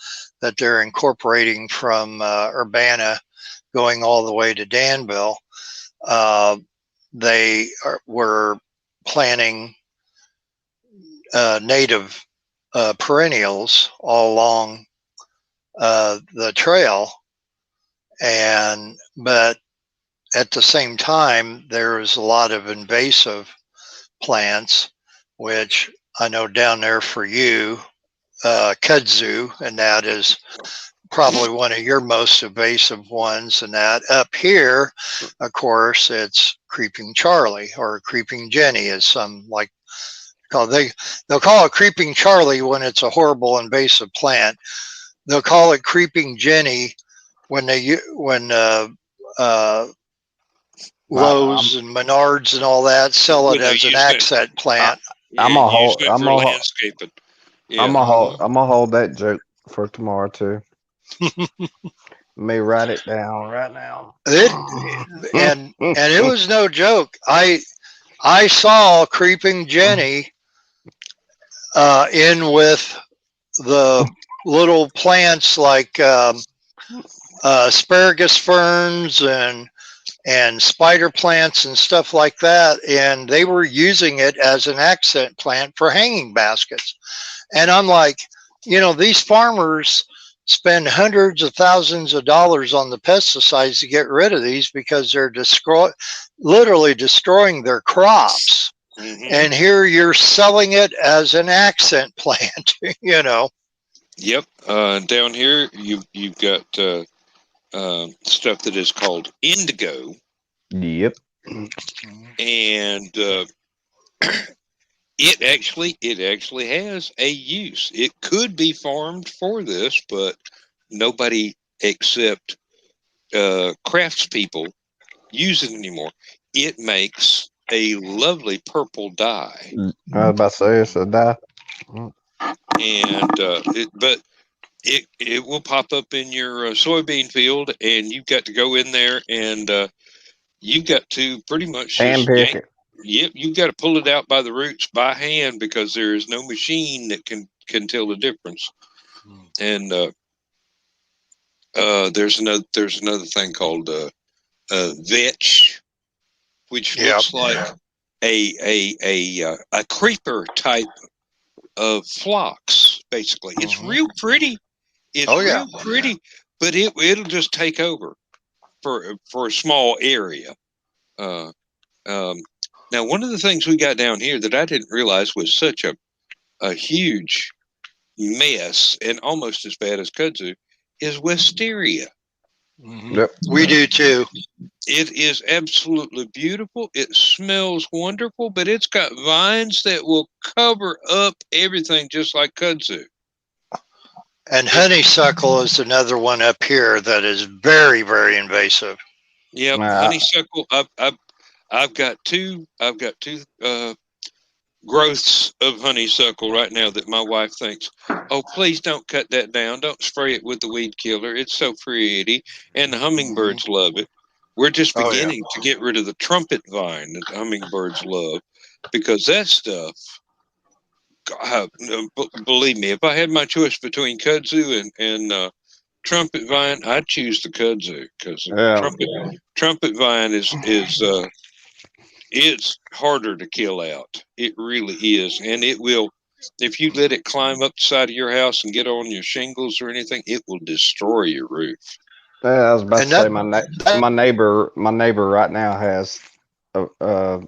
that they're incorporating from Urbana going all the way to Danville. Were planting native perennials all along the trail, but at the same time, there's a lot of invasive plants, which I know down there for you, kudzu, and that is probably one of your most invasive ones. And that up here, of course, it's creeping Charlie or creeping Jenny, as some like call. They'll call it creeping Charlie when it's a horrible invasive plant. They'll call it creeping Jenny when Lowe's and Menards and all that sell it as an accent plant. I'm gonna hold landscaping. Yeah. I'm gonna hold that joke for tomorrow too. Let me write it down right now. And it was no joke. I saw creeping Jenny in with the little plants like asparagus ferns and spider plants and stuff like that, and they were using it as an accent plant for hanging baskets. And I'm like, these farmers spend hundreds of thousands of dollars on the pesticides to get rid of these because they're literally destroying their crops. Mm-hmm. And here you're selling it as an accent plant. Yep. Down here you've got stuff that is called indigo. Yep. And it actually has a use. It could be farmed for this, but nobody except craftspeople use it anymore. It makes a lovely purple dye. I was about to say it's a dye. And it will pop up in your soybean field, and you've got to go in there and you've got to pretty much handpick it. Yep, you've got to pull it out by the roots by hand because there is no machine that can tell the difference. And there's another thing called vetch, which looks like a creeper type of phlox. Basically, it's real pretty. It's real pretty, but it'll just take over for a small area. Now, one of the things we got down here that I didn't realize was such a huge mess and almost as bad as kudzu is wisteria. Mm-hmm. Yep. We do too. It is absolutely beautiful. It smells wonderful, but it's got vines that will cover up everything just like kudzu. And honeysuckle is another one up here that is very, very invasive. Yep, honeysuckle. I've got two growths of honeysuckle right now that my wife thinks, oh, please don't cut that down. Don't spray it with the weed killer. It's so pretty. And the hummingbirds love it. We're just beginning to get rid of the trumpet vine that the hummingbirds love because that stuff, God, believe me, if I had my choice between kudzu and trumpet vine, I'd choose the kudzu because trumpet vine is it's harder to kill out. It really is. And it will, if you let it climb up the side of your house and get on your shingles or anything, it will destroy your roof. Yeah, I was about to say my neighbor right now has that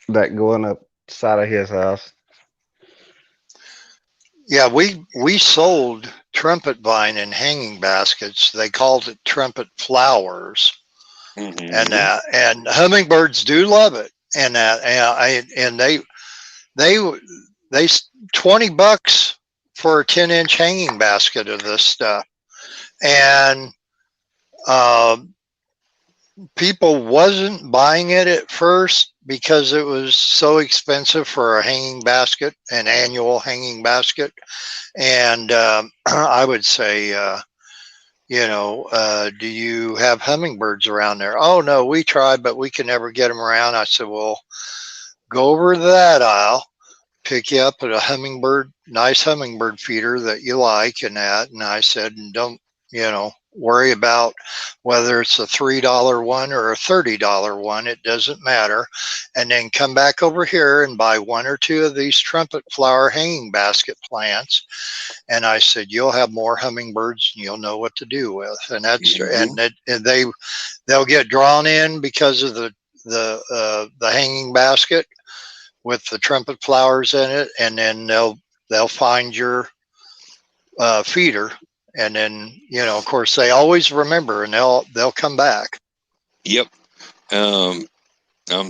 going up the side of his house. Yeah, we sold trumpet vine in hanging baskets. They called it trumpet flowers. Mm-hmm. And hummingbirds do love it, and they $20 for a 10-inch hanging basket of this stuff, and people wasn't buying it at first because it was so expensive for a hanging basket, an annual hanging basket, and I would say. Do you have hummingbirds around there? Oh, no, we tried, but we can never get them around. I said, well, go over to that aisle, pick you up at a hummingbird, nice hummingbird feeder that you like and that. And I said, and don't, worry about whether it's a $3 one or a $30 one. It doesn't matter. And then come back over here and buy one or two of these trumpet flower hanging basket plants. And I said, you'll have more hummingbirds and you'll know what to do with. And that's, and they'll get drawn in because of the hanging basket with the trumpet flowers in it, and then they'll find your feeder, and then of course they always remember, and they'll come back. Yep. I'm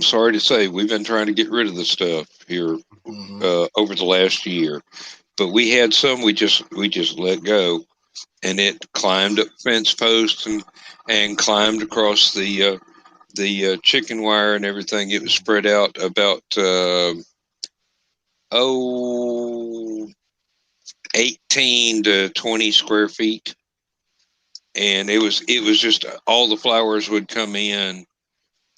sorry to say we've been trying to get rid of the stuff here over the last year, but we had some we just let go, and it climbed up fence posts and climbed across the chicken wire and everything. It was spread out about 18 to 20 square feet, and it was just all the flowers would come in,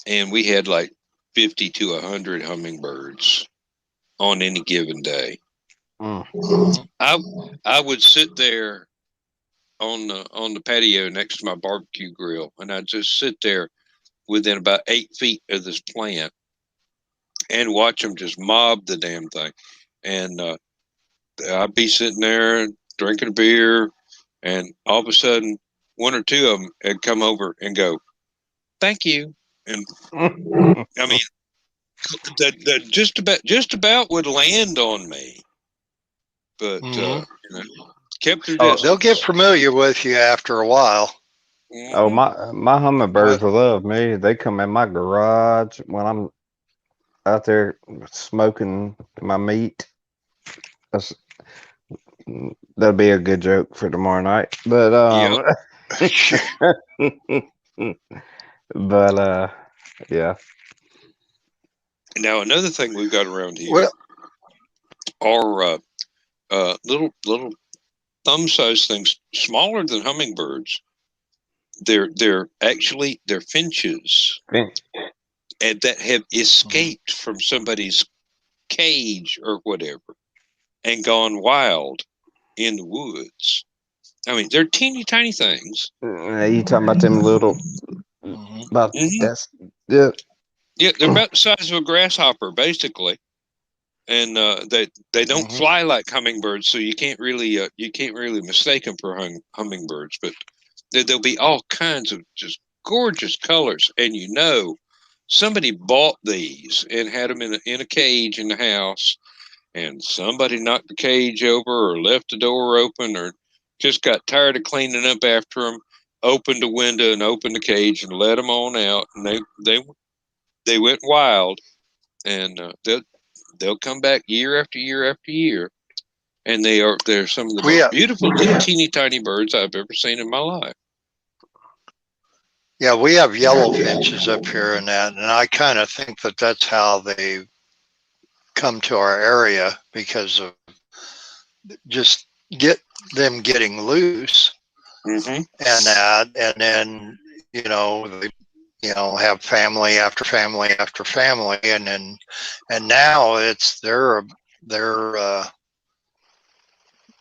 and we had like 50 to 100 hummingbirds on any given day. I would sit there on the patio next to my barbecue grill, and I'd just sit there within about 8 feet of this plant and watch them just mob the damn thing. And I'd be sitting there drinking a beer, and all of a sudden, one or two of them had come over and go, "Thank you." And I mean, that just about would land on me, but kept their distance. They'll get familiar with you after a while. Oh, my hummingbirds love me. They come in my garage when I'm out there smoking my meat. That'll be a good joke for tomorrow night. But but yeah. Now another thing we've got around here are little thumb-sized things, smaller than hummingbirds. They're finches, and that have escaped from somebody's cage or whatever and gone wild in the woods. I mean, they're teeny tiny things. You talking about them little? That's yeah, they're about the size of a grasshopper, basically, and they don't fly like hummingbirds, so you can't really mistake them for hummingbirds. But there'll be all kinds of just gorgeous colors, and somebody bought these and had them in a cage in the house, and somebody knocked the cage over or left the door open or just got tired of cleaning up after them, opened the window and opened the cage and let them on out, and they went wild, and they'll come back year after year after year, and they're some of the most beautiful little teeny tiny birds I've ever seen in my life. Yeah, we have yellow finches up here and that, and I kind of think that that's how they come to our area, because of just getting loose and that, and then they have family after family after family, and now they're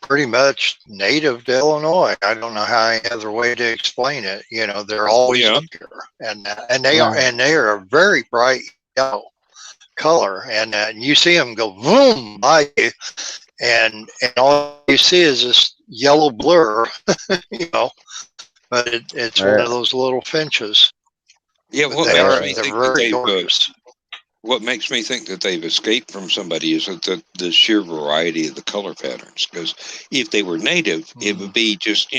pretty much native to Illinois. I don't know how any other way to explain it. They're always up here, and they are a very bright yellow color, and you see them go boom by you, and all you see is this yellow blur, but it's one of those little finches. Yeah, what makes me think that they've escaped from somebody is the sheer variety of the color patterns. Because if they were native, it would be just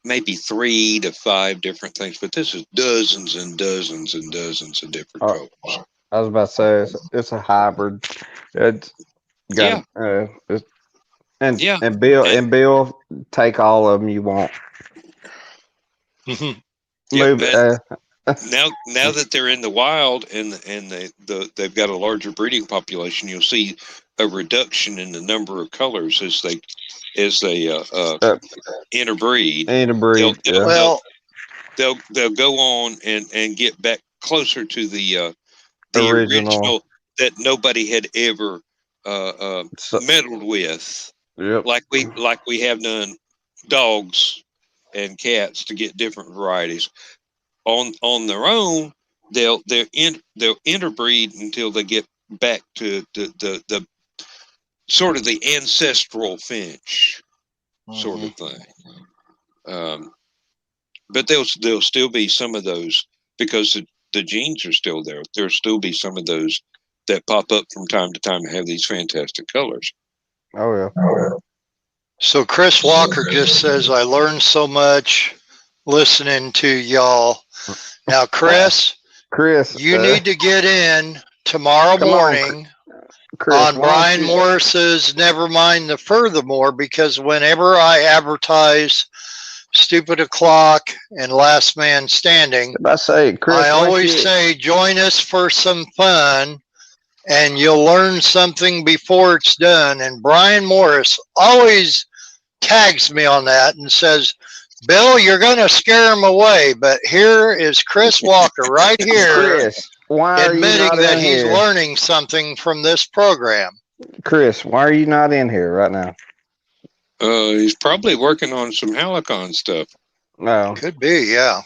maybe 3 to 5 different things, but this is dozens and dozens and dozens of different colors. I was about to say it's a hybrid. And Bill, take all of them you want. Now that they're in the wild and they've got a larger breeding population, you'll see a reduction in the number of colors as they interbreed. They'll go on and get back closer to the original that nobody had ever So, meddled with, yep. like we have done dogs and cats to get different varieties. On their own, they'll interbreed until they get back to the sort of the ancestral finch sort of thing. But there'll still be some of those because the genes are still there. There'll still be some of those that pop up from time to time and have these fantastic colors. Oh yeah. So Chris Walker just says, I learned so much listening to y'all. Now, Chris, you need to get in tomorrow morning on Brian Morris's Never Mind the Furthermore, because whenever I advertise Stupid O'Clock and Last Man Standing, I always say, join us for some fun and you'll learn something before it's done. And Brian Morris always tags me on that and says, Bill, you're going to scare him away. But here is Chris Walker right here, Chris, why admitting that he's learning something from this program. Chris, why are you not in here right now? He's probably working on some Hallowcon stuff. No. Could be, yeah.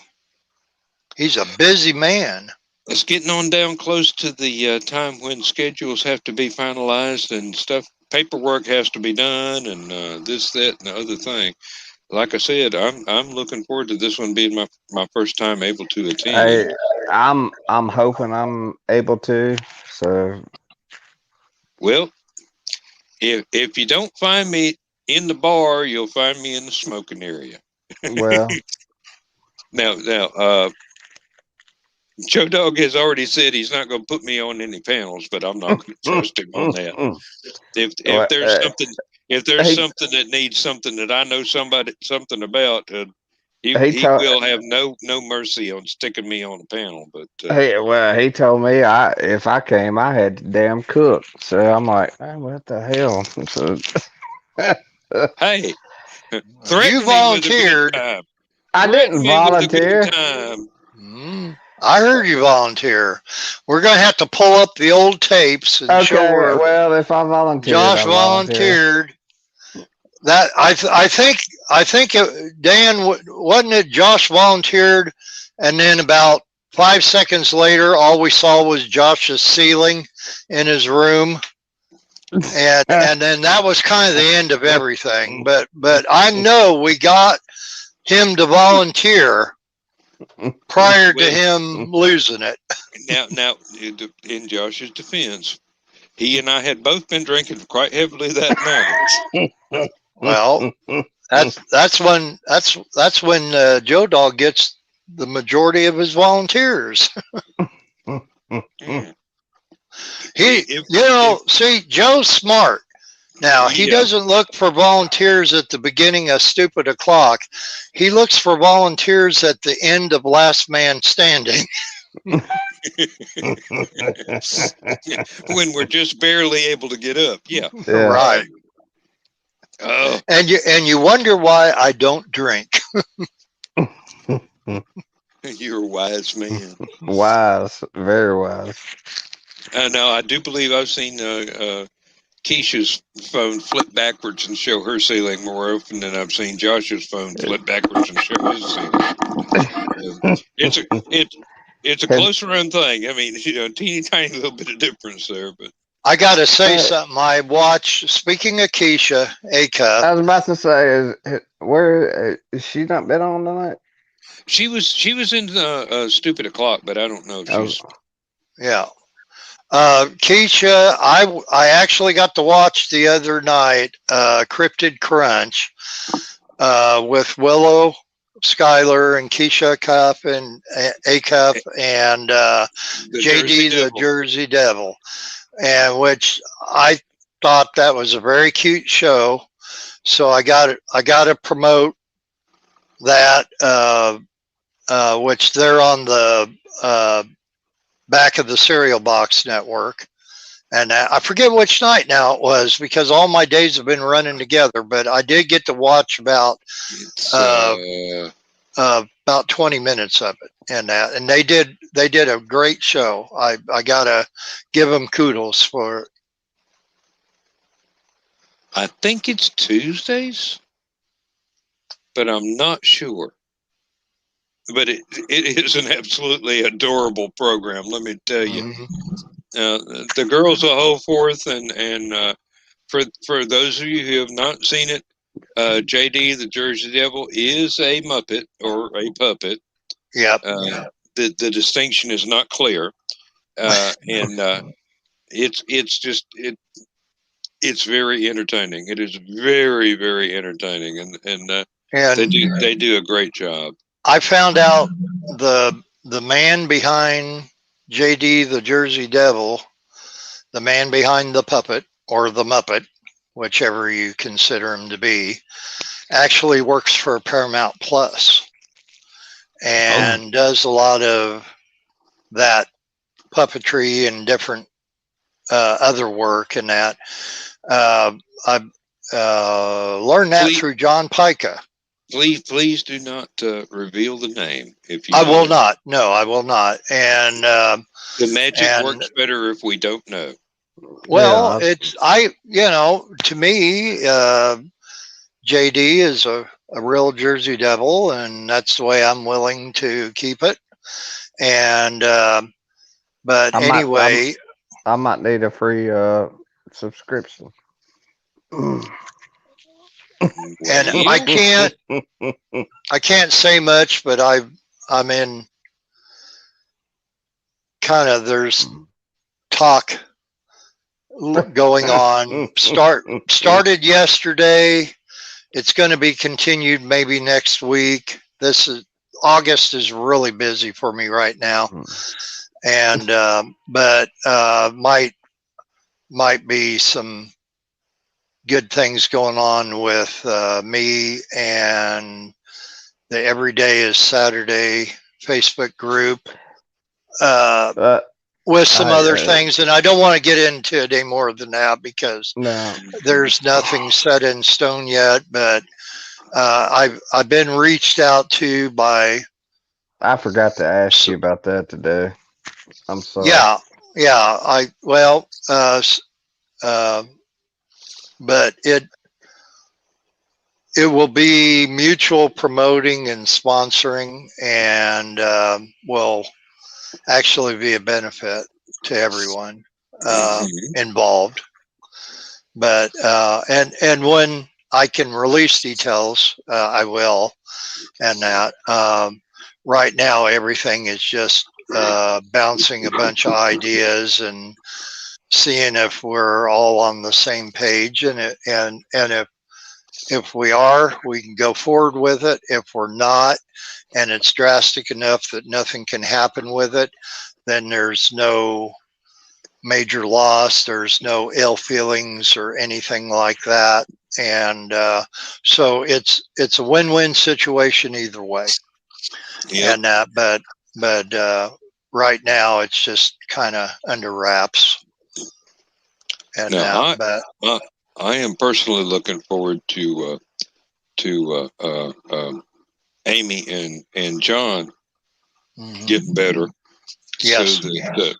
He's a busy man. It's getting on down close to the time when schedules have to be finalized and stuff. Paperwork has to be done, and this, that, and the other thing. Like I said, I'm looking forward to this one being my first time able to attend. I'm hoping I'm able to. So, well, if you don't find me in the bar, you'll find me in the smoking area. Well, now, Joe Dog has already said he's not going to put me on any panels, but I'm not going to trust him on that. If there's something that needs something that I know something about, he will have no mercy on sticking me on a panel. But he told me if I came, I had to damn cook. So I'm like, what the hell? So, hey, you volunteered. I didn't volunteer. I heard you volunteer. We're going to have to pull up the old tapes and show where. Well, if I volunteered, Josh volunteered. That I think Dan, wasn't it? Josh volunteered, and then about 5 seconds later, all we saw was Josh's ceiling in his room, and then that was kind of the end of everything. But I know we got him to volunteer prior to him losing it. Now, in Josh's defense, he and I had both been drinking quite heavily that night. Well, that's when Joe Dog gets the majority of his volunteers. See, Joe's smart. Now, he doesn't look for volunteers at the beginning of Stupid O'Clock. He looks for volunteers at the end of Last Man Standing. When we're just barely able to get up. Yeah. Right. Oh. And you wonder why I don't drink. You're a wise man. Wise. Very wise. No, I do believe I've seen Keisha's phone flip backwards and show her ceiling more often than I've seen Josh's phone flip backwards and show his ceiling. It's a close run thing. I mean, teeny tiny little bit of difference there, but I got to say something. I watched, speaking of Keisha, A-Cup. I was about to say, where is she not been on tonight? She was in Stupid O'Clock, but I don't know if she's. Yeah. Keisha, I actually got to watch the other night, Cryptid Crunch, with Willow, Skylar, and Keisha Cup and A-Cup and JD the Jersey Devil, and which I thought that was a very cute show. So I got to promote that, which they're on the back of the Cereal Box Network. And I forget which night now it was because all my days have been running together, but I did get to watch about 20 minutes of it and they did a great show. I gotta give them kudos for it. I think it's Tuesdays, but I'm not sure. But it is an absolutely adorable program, let me tell you. The girls will hold forth, and for those of you who have not seen it, JD the Jersey Devil is a Muppet or a puppet. Yep. The distinction is not clear, and it's very entertaining. It is very, very entertaining, and they do a great job. I found out the man behind JD the Jersey Devil, the man behind the puppet or the Muppet, whichever you consider him to be, actually works for Paramount Plus and does a lot of that puppetry and different other work and that. I learned that through John Pica. Please do not reveal the name. If you, I will not. No, I will not. And the magic works better if we don't know. Well, to me, JD is a real Jersey Devil, and that's the way I'm willing to keep it. And but anyway, I might need a free subscription. And I can't say much, but I'm in kind of, there's talk going on. Started yesterday. It's going to be continued maybe next week. August is really busy for me right now, and but might be some good things going on with me and the Everyday is Saturday Facebook group with some other things. And I don't want to get into it any more than that because there's nothing set in stone yet, but I've been reached out to by. I forgot to ask you about that today. I'm sorry. Yeah. But it will be mutual promoting and sponsoring, and will actually be a benefit to everyone involved. But and when I can release details, I will. And that right now everything is just bouncing a bunch of ideas and seeing if we're all on the same page, and if we are, we can go forward with it. If we're not, and it's drastic enough that nothing can happen with it, then there's no major loss, there's no ill feelings or anything like that. And so it's a win-win situation either way. Yep. And but right now it's just kind of under wraps. And now, I am personally looking forward to Amy and John getting better. Yes.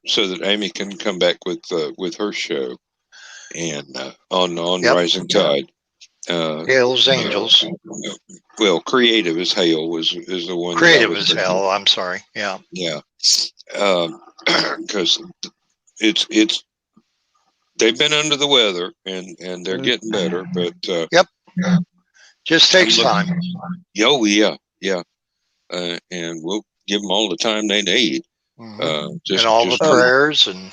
So that Amy can come back with her show and on Rising Tide. Hell's Angels. Well, Creative as Hell is the one. Creative as Hell. I'm sorry. Yeah. Yeah. Because it's they've been under the weather and they're getting better, but yep, just takes time. Oh yeah. And we'll give them all the time they need. And all the prayers, and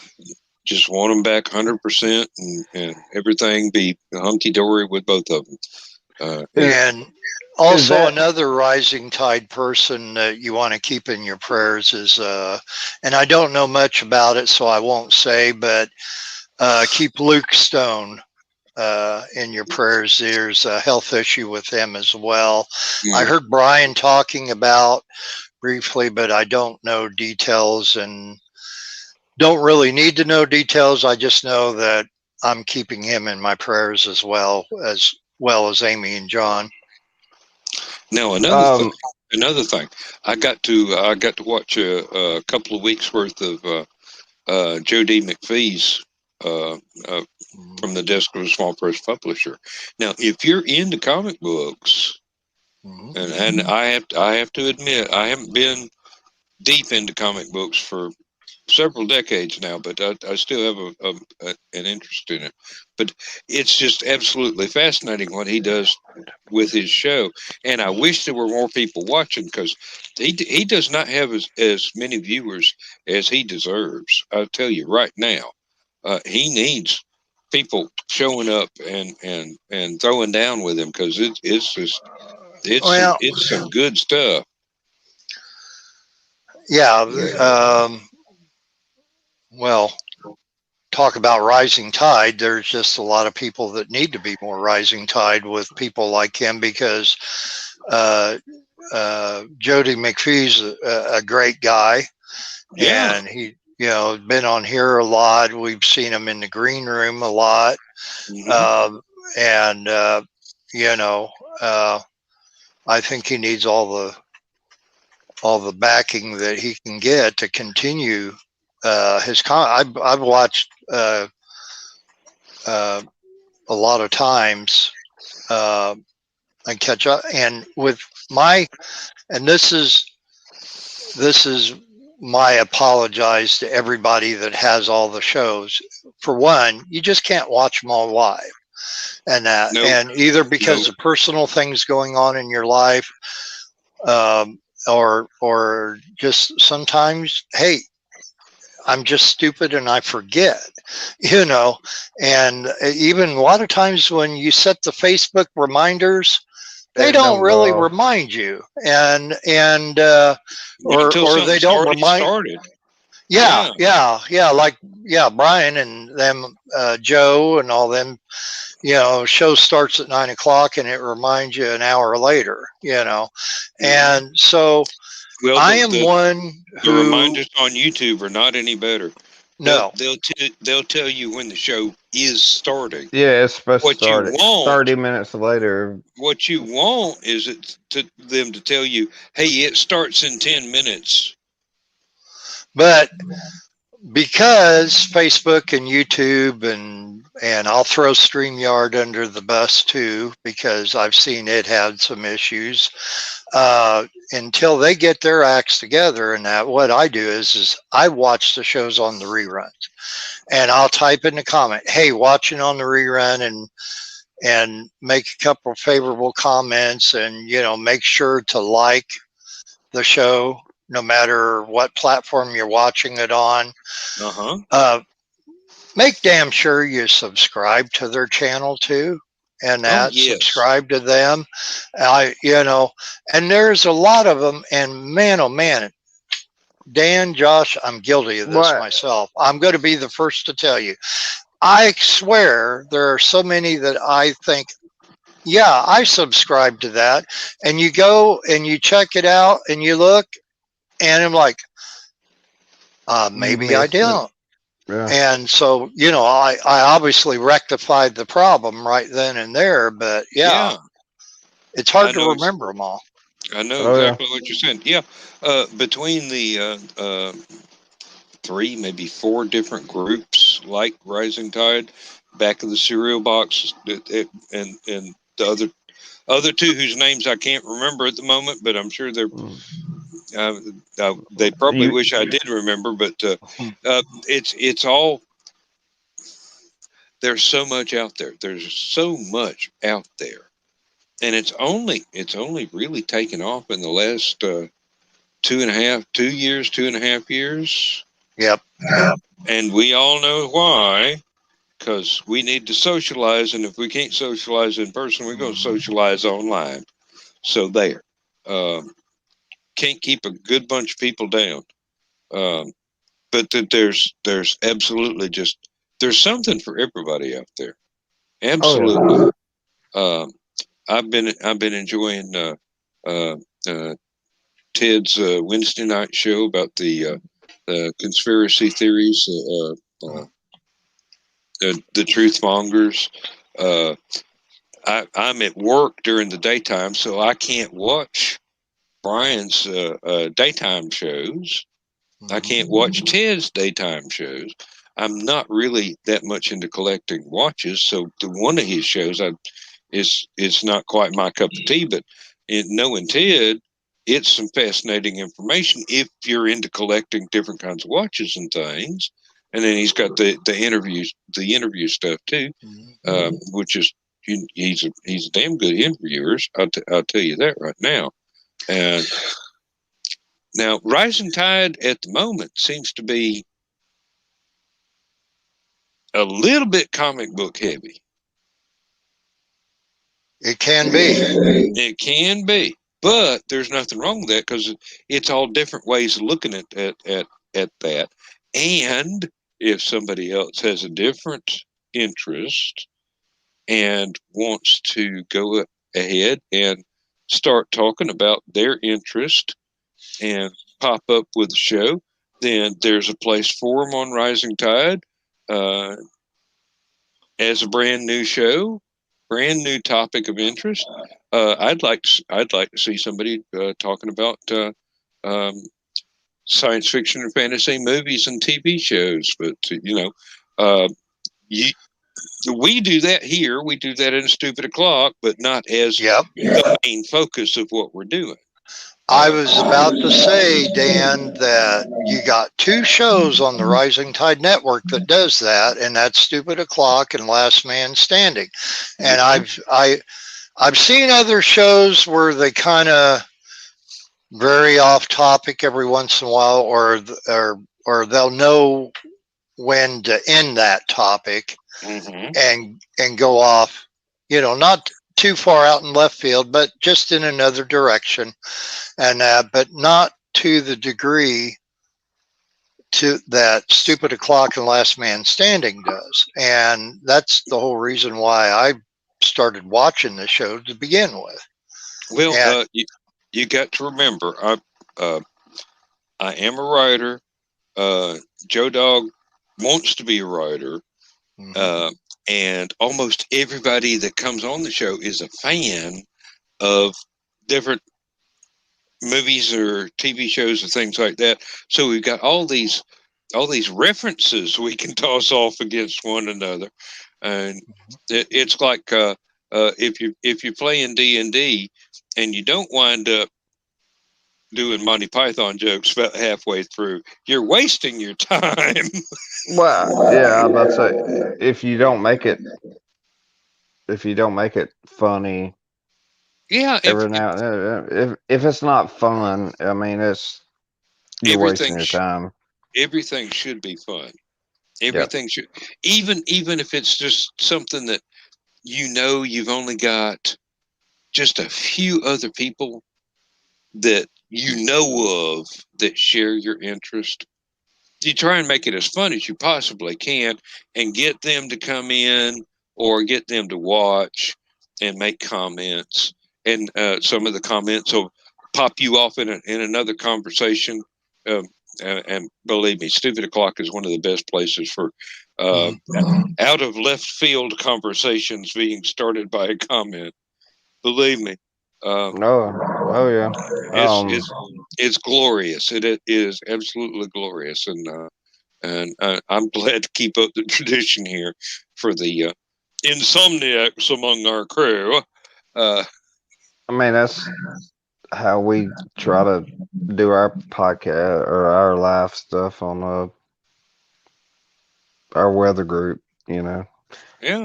just want them back 100%, and everything be hunky dory with both of them. And also another Rising Tide person that you want to keep in your prayers is, and I don't know much about it, so I won't say, but keep Luke Stone in your prayers. There's a health issue with him as well. I heard Brian talking about briefly, but I don't know details and don't really need to know details. I just know that I'm keeping him in my prayers as well as Amy and John. Now another thing, I got to watch a couple of weeks worth of Joe D. McPhee's uh, uh, from the desk of a small press publisher. Now, if you're into comic books, and I have to admit, I haven't been deep into comic books for several decades now, but I still have an interest in it. But it's just absolutely fascinating what he does with his show, and I wish there were more people watching, because he does not have as many viewers as he deserves. I'll tell you right now, he needs people showing up and throwing down with him, because Well, it's some good stuff. yeah. Well, talk about rising tide. There's just a lot of people that need to be more rising tide with people like him, because Jody McPhee's a great guy, Yeah. and he, been on here a lot. We've seen him in the green room a lot, and I think he needs all the backing that he can get to continue his I've watched a lot of times and catch up, and with and this is my apologize to everybody that has all the shows. For one, you just can't watch them all live, and and either because of personal things going on in your life, or just sometimes, hey, I'm just stupid and I forget, and even a lot of times when you set the Facebook reminders, they don't really remind you, and or they don't remind. Yeah, like Brian and them, Joe and all them, show starts at 9 o'clock and it reminds you an hour later, and so I am one who, the reminders on YouTube are not any better. No, they'll tell you when the show is starting. Yeah, it's supposed what to start you want, 30 minutes later. What you want is them to tell you, hey, it starts in 10 minutes. But because Facebook and YouTube and I'll throw StreamYard under the bus too, because I've seen it had some issues. Until they get their acts together, and that, what I do is I watch the shows on the reruns, and I'll type in the comment, hey, watching on the rerun, and make a couple of favorable comments, and make sure to like the show no matter what platform you're watching it on. Make damn sure you subscribe to their channel too, and subscribe to them. And there's a lot of them, and man, oh man, Dan, Josh, I'm guilty of this myself. I'm going to be the first to tell you. I swear there are so many that I think, yeah, I subscribe to that. And you go and you check it out and you look, and I'm like, maybe I don't. Yeah. And so, I obviously rectified the problem right then and there, but it's hard to remember them all. I know exactly what you're saying. Yeah. Between the 3, maybe 4 different groups like Rising Tide, Back of the Cereal Box, and the other 2 whose names I can't remember at the moment, but I'm sure they're they probably wish I did remember, but it's all, there's so much out there. There's so much out there, and it's only really taken off in the last 2.5 years. Yep. And we all know why, because we need to socialize, and if we can't socialize in person, we're going to socialize online. So there. Can't keep a good bunch of people down, but that there's absolutely there's something for everybody out there. Absolutely. I've been enjoying Ted's Wednesday night show about the conspiracy theories, the truth mongers. I'm at work during the daytime, so I can't watch Brian's daytime shows. I can't watch Ted's daytime shows, I'm not really that much into collecting watches, so the one of his shows is not quite my cup of tea. But knowing Ted, it's some fascinating information if you're into collecting different kinds of watches and things. And then he's got the interview stuff too, which is he's a damn good interviewer. I'll tell you that right now. And now Rising Tide at the moment seems to be a little bit comic book heavy. It can be. It can be, but there's nothing wrong with that because it's all different ways of looking at that. And if somebody else has a different interest and wants to go ahead and start talking about their interest and pop up with a show, then there's a place for them on Rising Tide as a brand new show, brand new topic of interest. I'd like to see somebody talking about science fiction and fantasy movies and TV shows. But we do that here. We do that in Stupid O'Clock, but not as the main focus of what we're doing. I was about to say, Dan, that you got two shows on the Rising Tide Network that does that, and that's Stupid O'Clock and Last Man Standing. And I've seen other shows where they kind of vary off topic every once in a while, or they'll know when to end that topic and go off, not too far out in left field, but just in another direction, and but not to the degree to that Stupid O'Clock and Last Man Standing does. And that's the whole reason why I started watching the show to begin with. Well, you got to remember, I am a writer. Joe Dog wants to be a writer. And almost everybody that comes on the show is a fan of different movies or TV shows or things like that. So we've got all these references we can toss off against one another, and it's like if you're playing D&D and you don't wind up doing Monty Python jokes about halfway through, you're wasting your time. Well, yeah, I'm about to say, if you don't make it funny, every now and then, if it's not fun, I mean, you're wasting your time. Everything should be fun. Everything should, even if it's just something that you've only got just a few other people that you know of that share your interest. You try and make it as fun as you possibly can and get them to come in or get them to watch and make comments. And some of the comments will pop you off in another conversation. And believe me, Stupid O'Clock is one of the best places for out of left field conversations being started by a comment. Believe me. It's glorious. It is absolutely glorious, and I'm glad to keep up the tradition here for the insomniacs among our crew. I mean, that's how we try to do our podcast or our live stuff on our weather group. Yeah.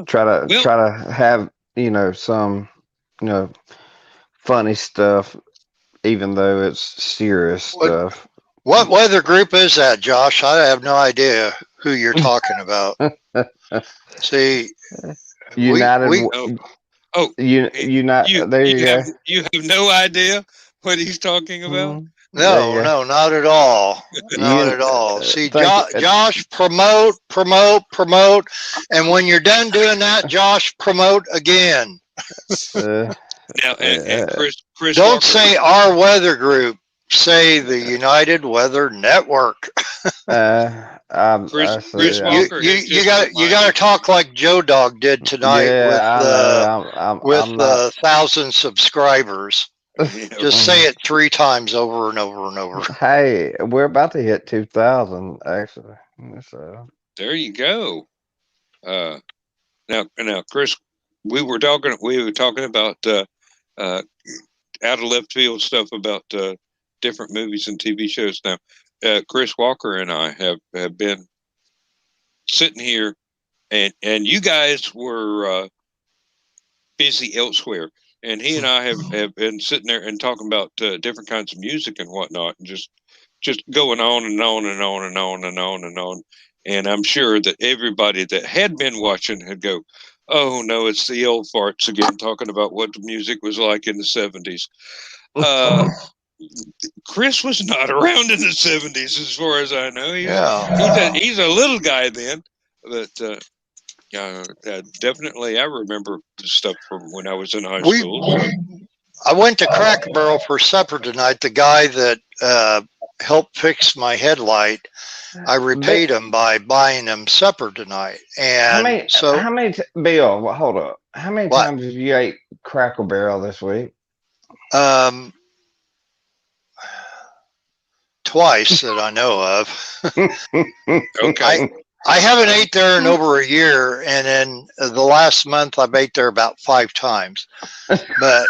Try to have some funny stuff, even though it's serious stuff. What weather group is that, Josh? I have no idea who you're talking about. See, United. There you go. You have no idea what he's talking about? No, not at all. Not at all. See, Josh, promote, and when you're done doing that, Josh, promote again. Now, and Chris, don't Walker, say our weather group. Say the United Weather Network. Chris Walker, you got to talk like Joe Dog did tonight with 1,000 subscribers. Just say it 3 times over and over and over. Hey, we're about to hit 2,000 actually. So There you go. Now, Chris, we were talking about out of left field stuff about different movies and TV shows. Now, Chris Walker and I have been sitting here, and you guys were busy elsewhere, and he and I have been sitting there and talking about different kinds of music and whatnot, and just going on and on and on and on and on and on. And I'm sure that everybody that had been watching had go, oh no, it's the old farts again, talking about what the music was like in the 70s. Chris was not around in the 70s, as far as I know. He's a little guy then, but definitely I remember stuff from when I was in high school. I went to Cracker Barrel for supper tonight. The guy that helped fix my headlight, I repaid him by buying him supper tonight. And Bill, hold up. How many times have you ate Cracker Barrel this week? Twice that I know of. Okay. I haven't ate there in over a year, and in the last month I've ate there about 5 times. But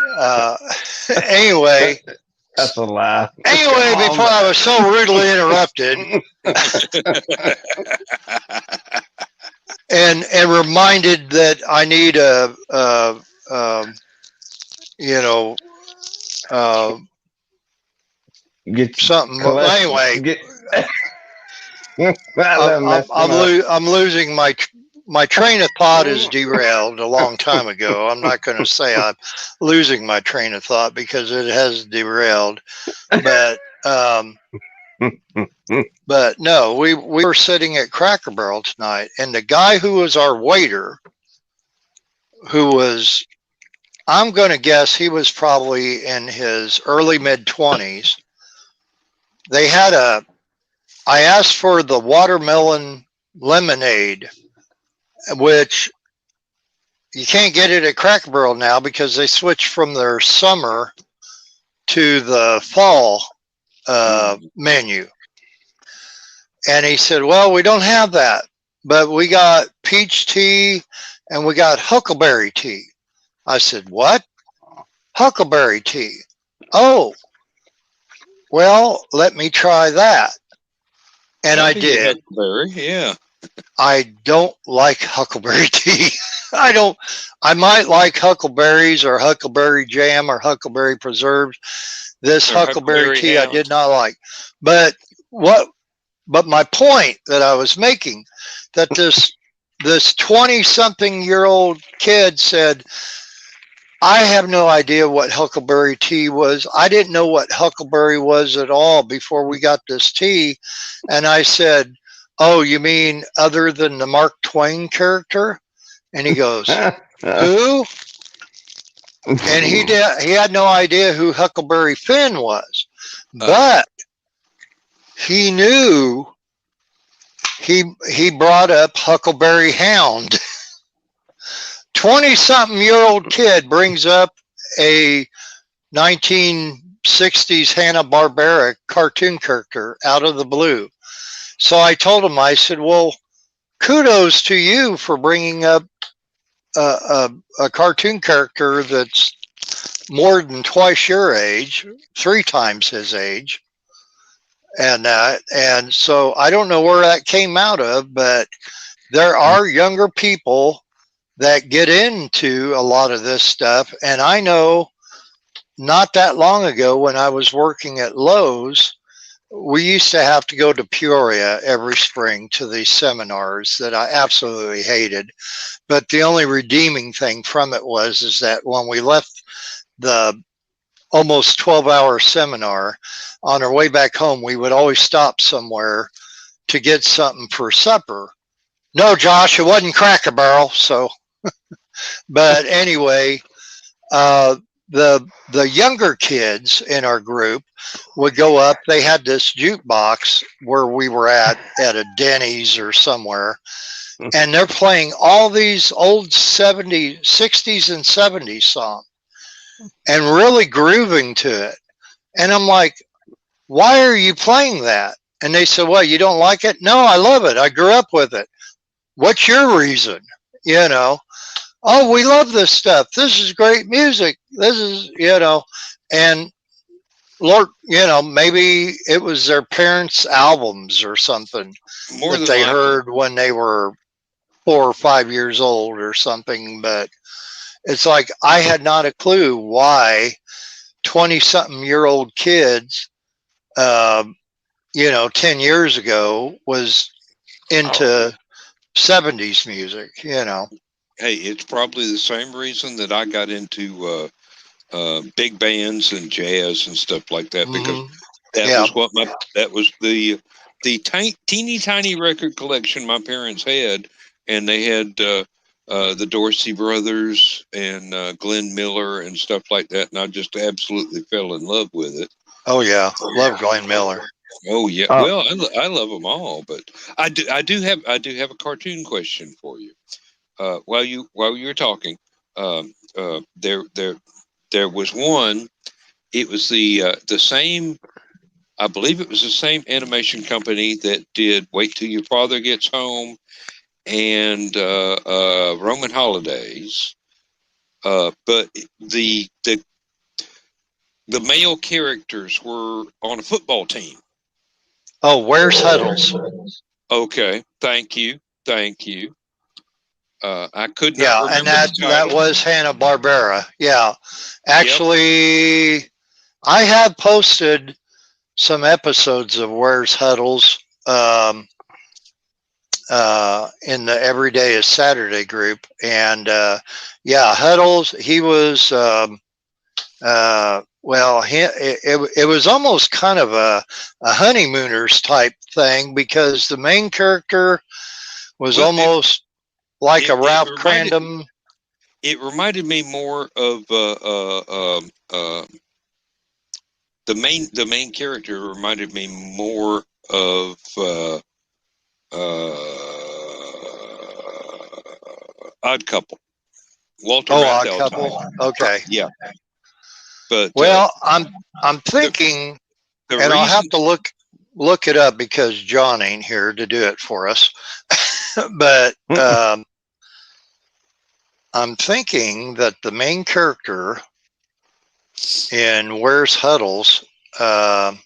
anyway. That's a lie. Anyway, before I was so rudely interrupted, and reminded that I need get something. Anyway, I'm losing my train of thought is derailed a long time ago. I'm not going to say I'm losing my train of thought because it has derailed, but no, we were sitting at Cracker Barrel tonight, and the guy who was our waiter, who was, I'm going to guess he was probably in his early mid-20s. They had I asked for the watermelon lemonade, which you can't get it at Cracker Barrel now because they switched from their summer to the fall menu. And he said, well, we don't have that, but we got peach tea and we got huckleberry tea. I said, what? Huckleberry tea. Oh, well, let me try that. And I did. Huckleberry, yeah. I don't like huckleberry tea. I might like huckleberries or huckleberry jam or huckleberry preserves. This huckleberry tea I did not like. But my point that I was making, that this 20-something-year-old kid said, I have no idea what huckleberry tea was. I didn't know what huckleberry was at all before we got this tea. And I said, oh, you mean other than the Mark Twain character? And he goes, who? And he had no idea who Huckleberry Finn was. But he knew he brought up Huckleberry Hound. 20-something-year-old kid brings up a 1960s Hanna-Barbera cartoon character out of the blue. So I told him, I said, well, kudos to you for bringing up a cartoon character that's more than twice your age, 3 times his age. And so I don't know where that came out of, but there are younger people that get into a lot of this stuff. And I know not that long ago when I was working at Lowe's, we used to have to go to Peoria every spring to these seminars that I absolutely hated. But the only redeeming thing from it is that when we left the almost 12-hour seminar, on our way back home, we would always stop somewhere to get something for supper. No, Josh, it wasn't Cracker Barrel. So, but anyway, the younger kids in our group would go up. They had this jukebox where we were at a Denny's or somewhere, and they're playing all these old 60s and 70s songs and really grooving to it. And I'm like, why are you playing that? And they said, well, you don't like it? No, I love it. I grew up with it. what's your reason? You know, oh, we love this stuff. This is great music. This is, and Lord, maybe it was their parents' albums or something More that than they likely. heard when they were 4 or 5 years old or something. But it's like I had not a clue why 20-something-year-old kids, 10 years ago was into 70s music, Hey, it's probably the same reason that I got into big bands and jazz and stuff like that, because that Yeah. was the teeny tiny record collection my parents had, and they had the Dorsey Brothers and Glenn Miller and stuff like that, and I just absolutely fell in love with it. Oh yeah, love Glenn Miller. Oh yeah, well, I love them all, but I do have a cartoon question for you. While you were talking, there was one. It was the same. I believe it was the same animation company that did "Wait Till Your Father Gets Home" and Roman Holidays. But the male characters were on a football team. Oh, where's Huddles? Okay, thank you. I could not Yeah, remember and that was Hanna-Barbera. Yeah, actually, yep. I have posted some episodes of Where's Huddles in the Everyday is Saturday group, and Huddles. He was it was almost kind of a honeymooners type thing, because the main character was almost like a Ralph Crandom. It reminded me more of the main character reminded me more of Odd Couple. Walter Odd Couple. Okay. Yeah. But I'm thinking, and I'll have to look it up because John ain't here to do it for us. But I'm thinking that the main character in Where's Huddles well,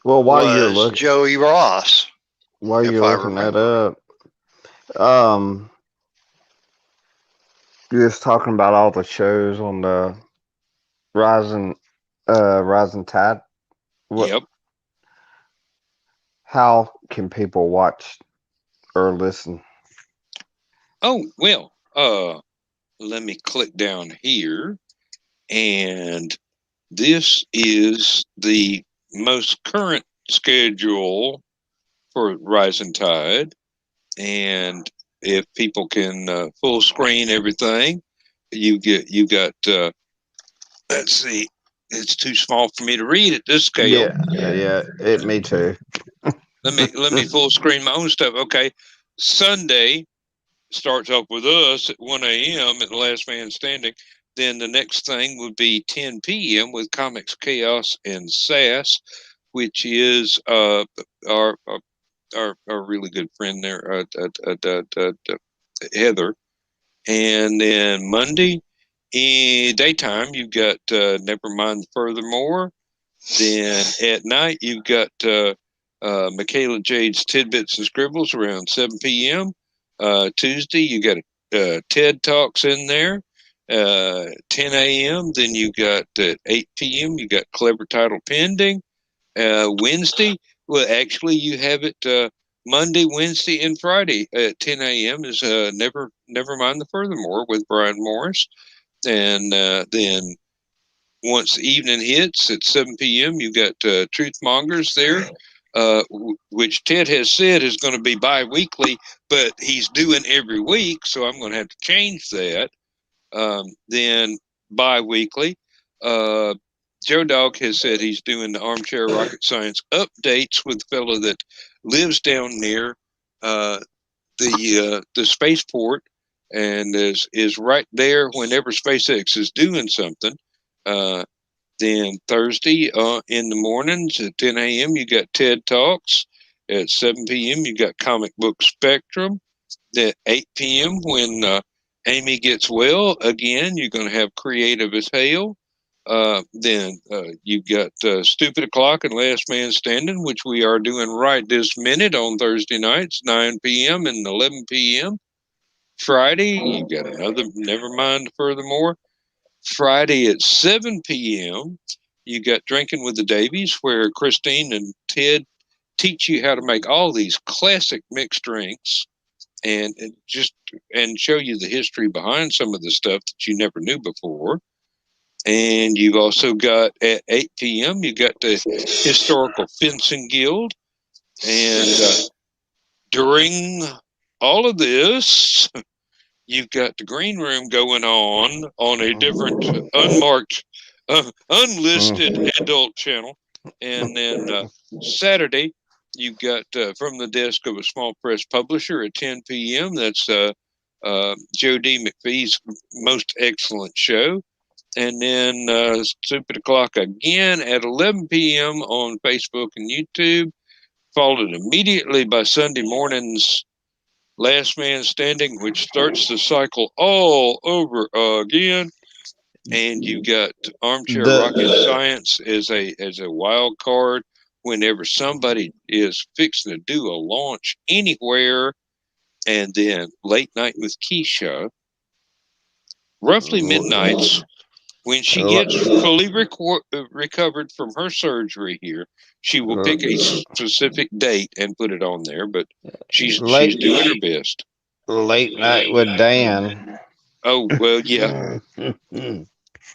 while you're looking, Joey Ross. While you're looking that up, you're just talking about all the shows on the Rising Tide. Yep. How can people watch or listen? Oh, well, let me click down here, and this is the most current schedule for Rising Tide. And if people can full screen everything, you got let's see, it's too small for me to read at this scale. Me too. let me full screen my own stuff. Okay, Sunday starts off with us at 1 a.m. at the Last Man Standing. Then the next thing would be 10 p.m. with Comics Chaos and Sass, which is our really good friend there, Heather. And then Monday in daytime, you've got Never Mind Furthermore. Then at night, you've got Michaela Jade's Tidbits and Scribbles around 7 p.m. Tuesday, you got TED Talks in there, 10 a.m. Then you got at 8 p.m. you got Clever Title Pending. Wednesday, well, actually, you have it Monday, Wednesday, and Friday at 10 a.m. is Never Mind the Furthermore with Brian Morris. And then once the evening hits at 7 p.m., you got Truth Mongers there, which Ted has said is going to be bi-weekly, but he's doing every week, so I'm going to have to change that. Then bi-weekly, Joe Dog has said he's doing the Armchair Rocket Science updates with the fellow that lives down near the spaceport and is right there whenever SpaceX is doing something. Then Thursday in the mornings at 10 a.m. you got TED Talks, at 7 p.m. You got Comic Book Spectrum. At 8 p.m. when Amy gets well again, you're going to have Creative as Hell. Then you've got Stupid O'Clock and Last Man Standing, which we are doing right this minute on Thursday nights, 9 p.m. and 11 p.m. Friday, you got another, never mind, furthermore. Friday at 7 p.m., you got Drinking with the Davies, where Christine and Ted teach you how to make all these classic mixed drinks and show you the history behind some of the stuff that you never knew before. And you've also got at 8 p.m., you got the Historical Fencing Guild. And during all of this, you've got the green room going on a different unmarked, unlisted adult channel. And then Saturday, you've got From the Desk of a Small Press Publisher at 10 p.m. That's Joe D. McPhee's most excellent show. And then Stupid O'Clock again at 11 p.m. on Facebook and YouTube, followed immediately by Sunday morning's Last Man Standing, which starts the cycle all over again. And you got Armchair Rocket Science as a wild card whenever somebody is fixing to do a launch anywhere. And then Late Night with Keisha, roughly midnights, when she gets fully recovered from her surgery here. She will pick a specific date and put it on there, but she's doing her best. Late Night with Dan. Oh, well, yeah.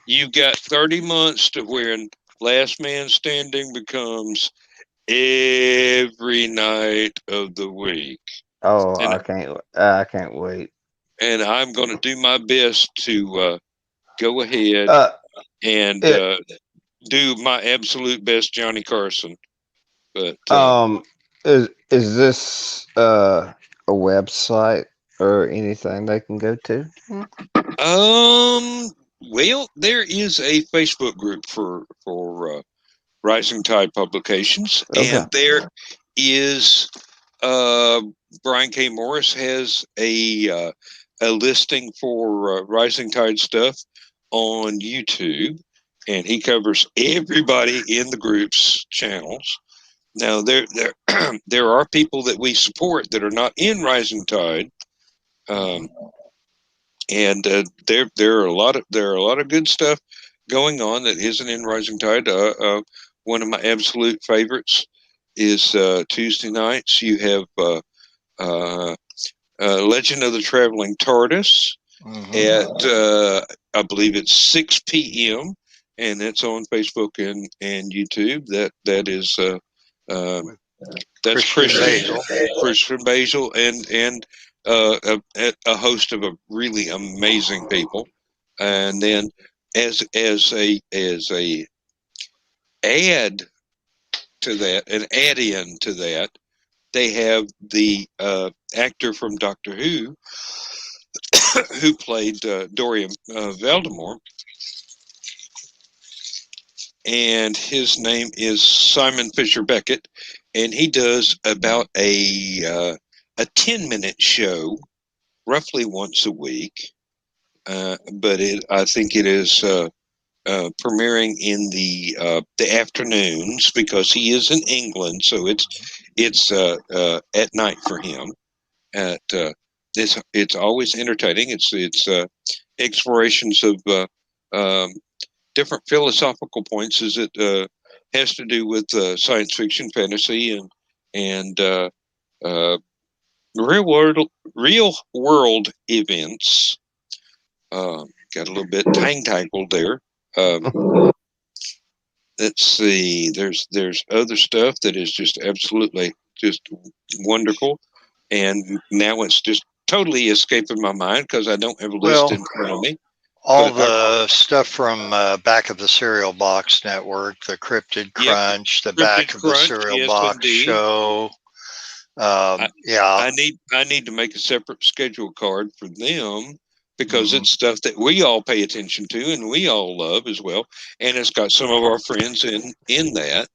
You got 30 months to when Last Man Standing becomes every night of the week. Oh, and I can't wait. And I'm going to do my best to go ahead and do my absolute best Johnny Carson. But is this a website or anything they can go to? Well, there is a Facebook group for Rising Tide Publications, and there is Brian K. Morris has a listing for Rising Tide stuff on YouTube, and he covers everybody in the group's channels. Now, there are people that we support that are not in Rising Tide, and there are a lot of good stuff going on that isn't in Rising Tide. One of my absolute favorites is Tuesday nights. You have Legend of the Traveling TARDIS at I believe it's 6 p.m. and it's on Facebook and YouTube. That is that's Christian Basil and a host of a really amazing people. And then as a add to that, an add-in to that, they have the actor from Doctor Who who played Dorian Valdemar, and his name is Simon Fisher Beckett, and he does about a 10-minute show roughly once a week, but I think it is premiering in the afternoons because he is in England, so it's at night for him. It's always entertaining. It's explorations of different philosophical points as it has to do with science fiction, fantasy, and real world events. Got a little bit tangled there. Let's see. There's other stuff that is just absolutely just wonderful, and now it's just totally escaping my mind because I don't have a list in front of me. All the stuff from Back of the Cereal Box Network, the Cryptid Crunch, the Back of the Cereal Box show. I need to make a separate schedule card for them because it's stuff that we all pay attention to and we all love as well, and it's got some of our friends in that.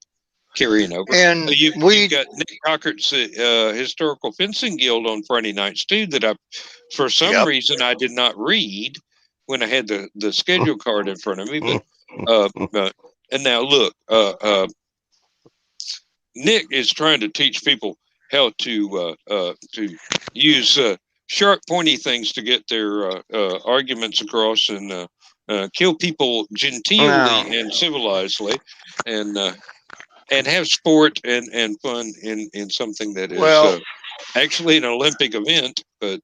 carrying over. And You've got Nick Cockert's Historical Fencing Guild on Friday nights too. That for some reason, I did not read when I had the schedule card in front of me. But and now look, Nick is trying to teach people how to use sharp, pointy things to get their arguments across and kill people genteelly and civilizedly, and have sport and fun in something that is actually an Olympic event. But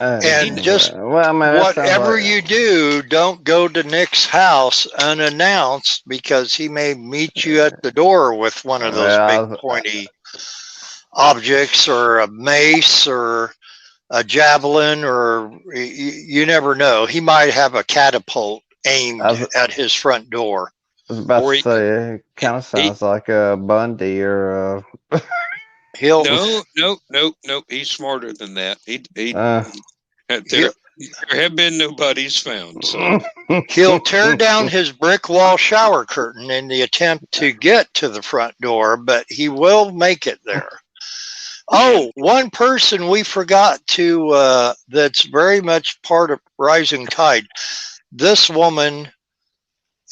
and just whatever you do, don't go to Nick's house unannounced, because he may meet you at the door with one of those big pointy objects, or a mace, or a javelin, or you never know. He might have a catapult aimed at his front door. I was about to say, it kind of sounds like a Bundy or a... No. He's smarter than that. There have been nobodies found. So. He'll tear down his brick wall shower curtain in the attempt to get to the front door, but he will make it there. Oh, one person we forgot to, that's very much part of Rising Tide. This woman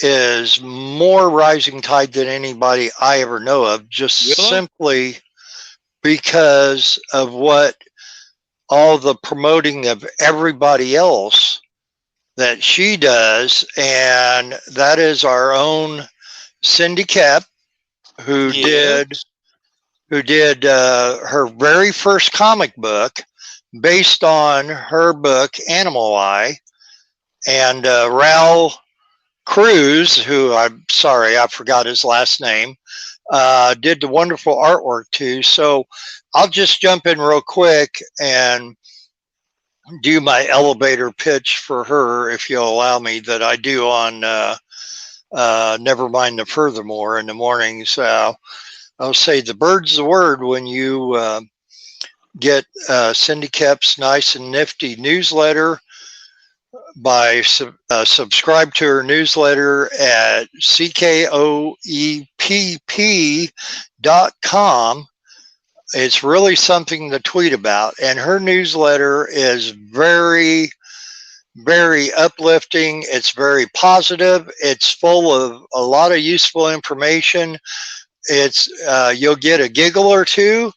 is more Rising Tide than anybody I ever know of, just simply because of what all the promoting of everybody else that she does. And that is our own Cindy Kep, who did her very first comic book based on her book Animal Eye. And Raul Cruz, who I'm sorry, I forgot his last name, did the wonderful artwork too. So I'll just jump in real quick and do my elevator pitch for her, if you'll allow me, that I do on Never Mind the Furthermore in the mornings. I'll say the bird's the word when you get Cindy Kep's nice and nifty newsletter by subscribe to her newsletter at ckoepp.com. It's really something to tweet about, and her newsletter is very, very uplifting. It's very positive. It's full of a lot of useful information. It's you'll get a giggle or two,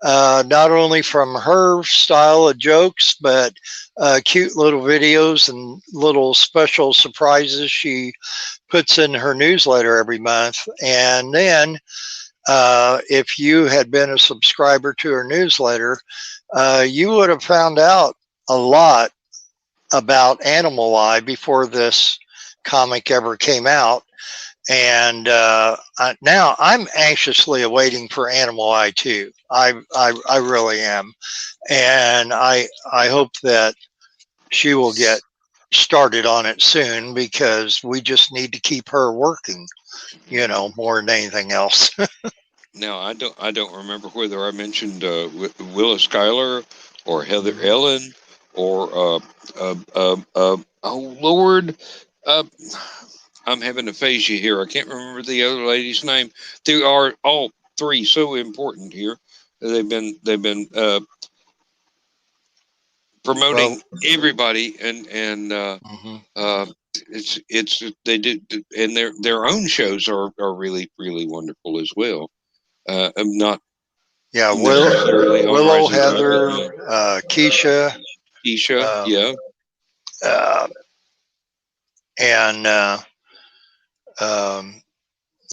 not only from her style of jokes, but cute little videos and little special surprises she puts in her newsletter every month. And then if you had been a subscriber to her newsletter, you would have found out a lot about Animal Eye before this comic ever came out. And now I'm anxiously awaiting for Animal Eye 2. I really am. And I hope that she will get started on it soon, because we just need to keep her working, more than anything else. Now, I don't remember whether I mentioned Willa Schuyler or Heather Ellen or oh Lord, I'm having aphasia here. I can't remember the other lady's name. They are all three so important here. They've been promoting everybody, and it's they did, and their own shows are really, really wonderful as well. I'm not. Yeah, Willow, Heather, Keisha, yeah, and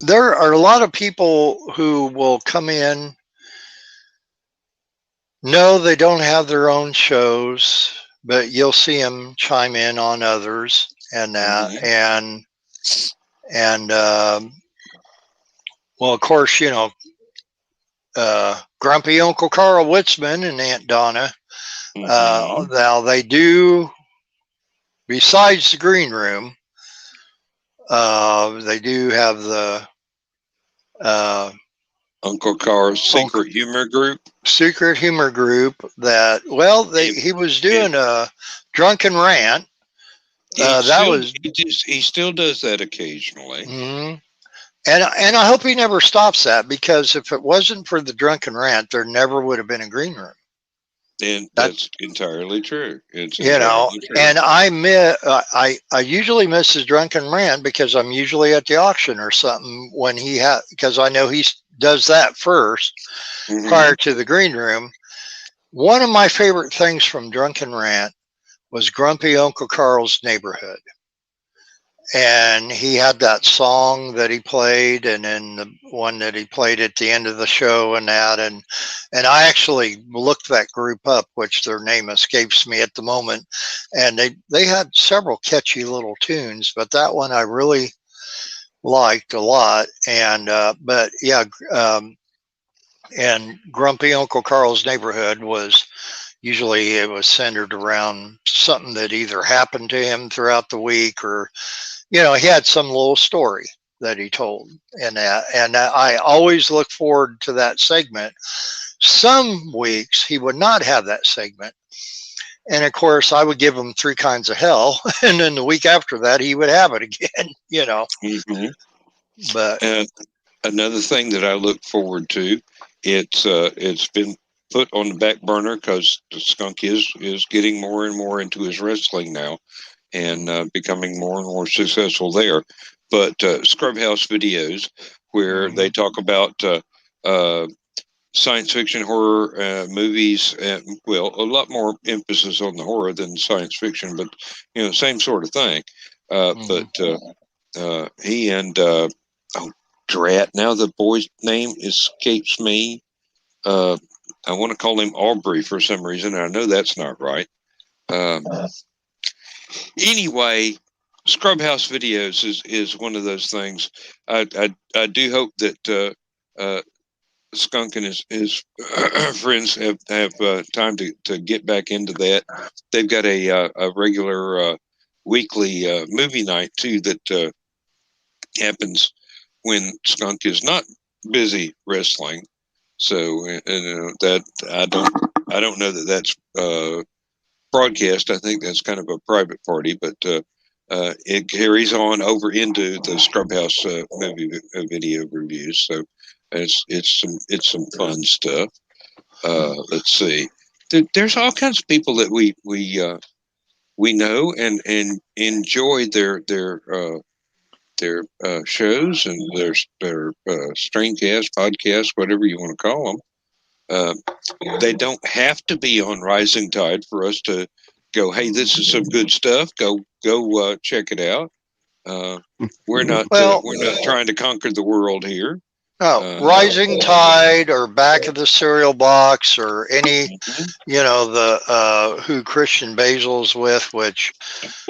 there are a lot of people who will come in. No, they don't have their own shows, but you'll see them chime in on others and that. And well, of course, Grumpy Uncle Carl Witzman and Aunt Donna. Now they do, besides the green room, they do have the Uncle Carl's Secret Humor Group. Secret Humor Group that, he was doing a drunken rant. He still does that occasionally. Mm-hmm. And I hope he never stops that, because if it wasn't for the drunken rant, there never would have been a green room. And that's entirely true. It's you know, entirely true. and I usually miss his drunken rant because I'm usually at the auction or something when because I know he does that 1st prior to the green room. One of my favorite things from Drunken Rant was Grumpy Uncle Carl's Neighborhood. And he had that song that he played, and then the one that he played at the end of the show, and I actually looked that group up, which their name escapes me at the moment, and they had several catchy little tunes, but that one I really liked a lot. And but yeah, and Grumpy Uncle Carl's Neighborhood was usually, it was centered around something that either happened to him throughout the week, or he had some little story that he told, and I always look forward to that segment. Some weeks he would not have that segment, and of course I would give him 3 kinds of hell, and then the week after that he would have it again. But another thing that I look forward to, it's been put on the back burner because the skunk is getting more and more into his wrestling now, and becoming more and more successful there. But Scrubhouse videos, where they talk about science fiction horror movies, well, a lot more emphasis on the horror than science fiction, but same sort of thing. But he and drat, now the boy's name escapes me. I want to call him Aubrey for some reason. I know that's not right. Anyway, Scrubhouse videos is one of those things. I do hope that Skunk and his friends have time to get back into that. They've got a regular weekly movie night too that happens when Skunk is not busy wrestling. So that I don't know that that's broadcast. I think that's kind of a private party, but it carries on over into the Scrubhouse movie video reviews. So it's some fun stuff. Let's see. There's all kinds of people that we know and enjoy their shows and their streamcast, podcast, whatever you want to call them. They don't have to be on Rising Tide for us to go, hey, this is some good stuff. Go check it out. We're not trying to conquer the world here. Rising Tide or Back of the Cereal Box or any, the who Christian Basil's with, which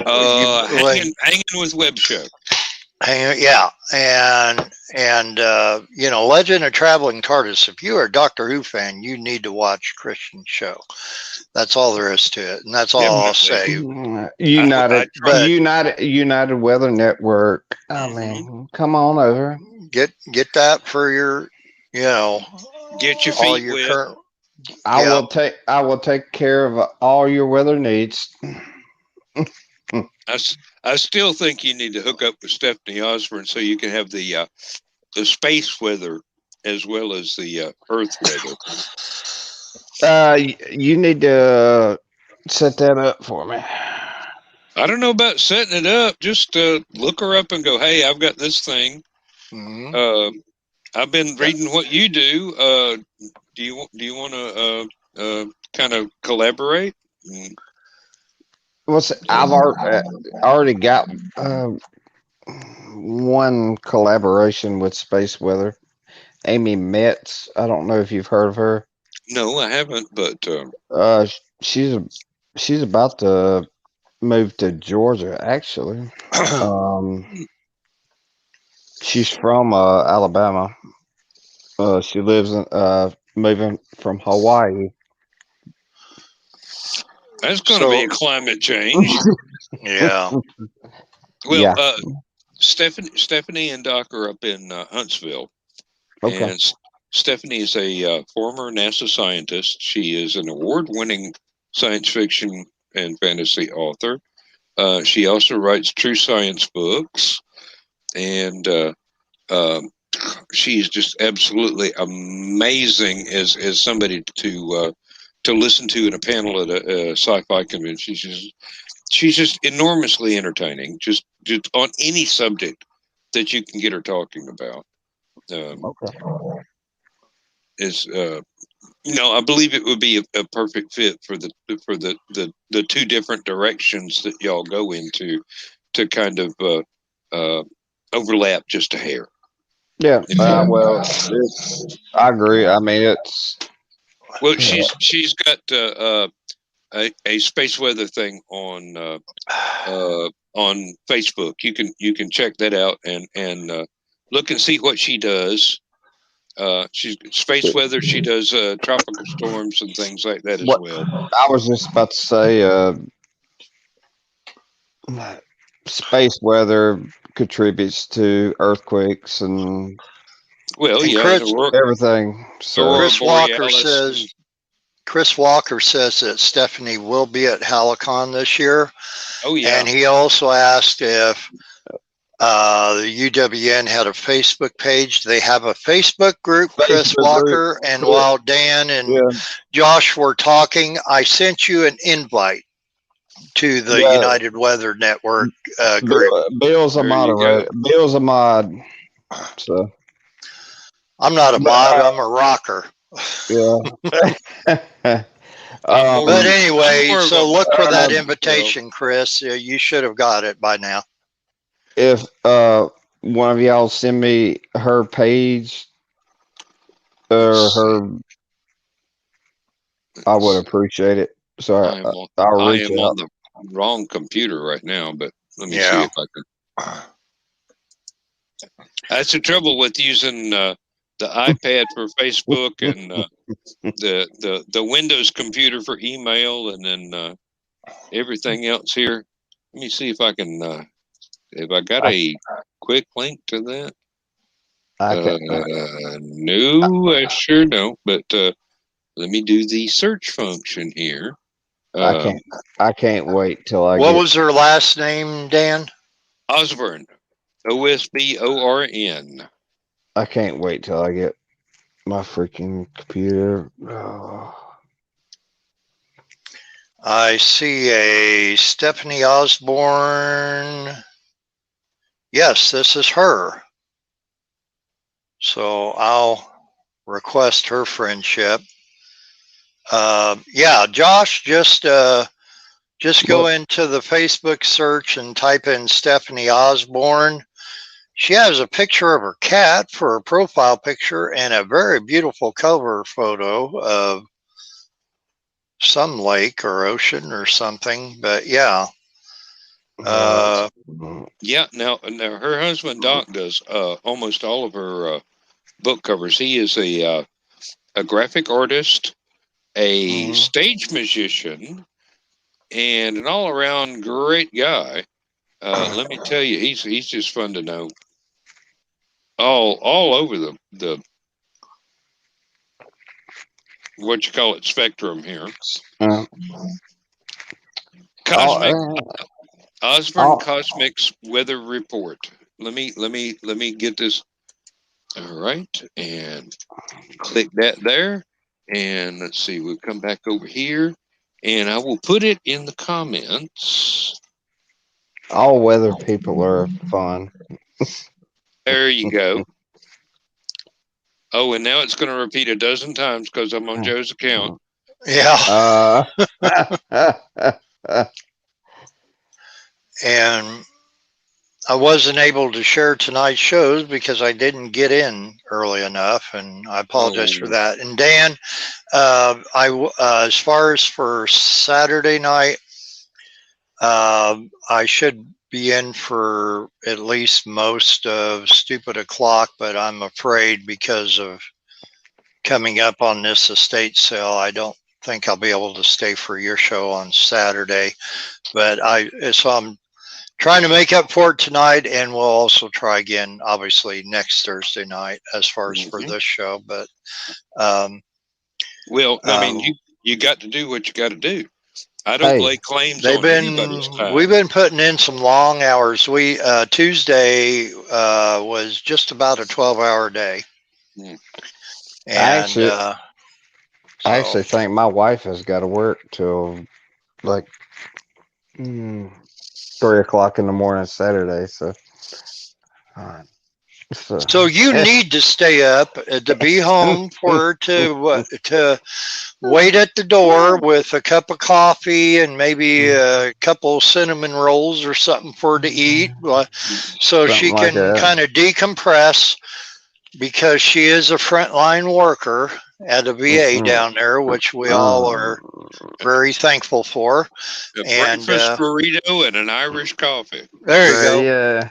hanging with Web Show. Yeah, and Legend of Traveling TARDIS. If you're a Doctor Who fan, you need to watch Christian show. That's all there is to it, and that's all I'll say. United Weather Network. I mean, come on over. Get that for your, get your feet wet. I will take care of all your weather needs. I still think you need to hook up with Stephanie Osborne so you can have the space weather as well as the Earth weather. You need to set that up for me. I don't know about setting it up. Just look her up and go, hey, I've got this thing. Mm-hmm. I've been reading what you do. Do you want to kind of collaborate? I've already got one collaboration with Space Weather. Amy Metz. I don't know if you've heard of her. No, I haven't. But she's about to move to Georgia. Actually, she's from Alabama. She lives in moving from Hawaii. That's going to be a climate change. Yeah. Well, yeah. Stephanie and Doc are up in Huntsville. Okay. And Stephanie is a former NASA scientist. She is an award-winning science fiction and fantasy author. She also writes true science books. And she's just absolutely amazing as somebody to listen to in a panel at a sci-fi convention. She's just enormously entertaining, just on any subject that you can get her talking about. Okay. Is I believe it would be a perfect fit for the two different directions that y'all go into to kind of overlap just a hair. Yeah. Yeah. Well, I agree. I mean, Well, she's got a space weather thing on Facebook. You can check that out and look and see what she does. She's space weather. She does tropical storms and things like that as what well. I was just about to say. Space weather contributes to earthquakes and Well, And yeah, everything. So Aurora Chris Walker Borealis. says that Stephanie will be at Hallowcon this year. Oh yeah, And he also asked if the UWN had a Facebook page. They have a Facebook group, Chris Facebook Walker. group. And while Dan and Josh were talking, I sent you an invite to the United Weather Network group. Bill's a There you moderator. Bill's a mod. So I'm not a mod, I'm a rocker. yeah. But anyway, so look for that so- invitation, Chris. You should have got it by now. If one of y'all send me her page or her, I would appreciate it. So I'll reach out. on the wrong computer right now, but let me see if I can. That's the trouble with using the iPad for Facebook and the Windows computer for email, and then everything else here. Let me see if I can. If I got a quick link to that. No, I sure don't. But let me do the search function here. I can't wait till I. What was her last name, Dan? Osborne, Osborn. I can't wait till I get my freaking computer. Oh. I see a Stephanie Osborne. Yes, this is her. So I'll request her friendship. Yeah, Josh, just go into the Facebook search and type in Stephanie Osborne. She has a picture of her cat for her profile picture and a very beautiful cover photo of some lake or ocean or something. But yeah. Yeah, now her husband Doc does almost all of her book covers. He is a graphic artist, a stage musician, and an all-around great guy. Let me tell you, he's just fun to know. All over the what you call it spectrum here. Osborne Cosmics Weather Report. Let me get this. All right, and click that there, and let's see. We'll come back over here, and I will put it in the comments. All weather people are fun. There you go. Oh, and now it's going to repeat a dozen times because I'm on Joe's account. Yeah. And I wasn't able to share tonight's shows because I didn't get in early enough, and I apologize for that. And Dan, as far as for Saturday night, I should be in for at least most of Stupid O'Clock, but I'm afraid because of coming up on this estate sale, I don't think I'll be able to stay for your show on Saturday. But so I'm trying to make up for it tonight, and we'll also try again, obviously, next Thursday night as far as for this show. But well, I mean, you got to do what you got to do. I don't Hey, lay claims on anybody's time. We've been putting in some long hours. We Tuesday was just about a 12-hour day. Hmm. And I actually so think my wife has got to work till like 3 o'clock in the morning Saturday. Uh, so you need to stay up to be home for her to wait at the door with a cup of coffee and maybe a couple cinnamon rolls or something for her to eat, so she something like can that. kind of decompress, because she is a frontline worker at a VA down there, which we all are very thankful for. A And breakfast burrito and an Irish coffee. there you go. Yeah.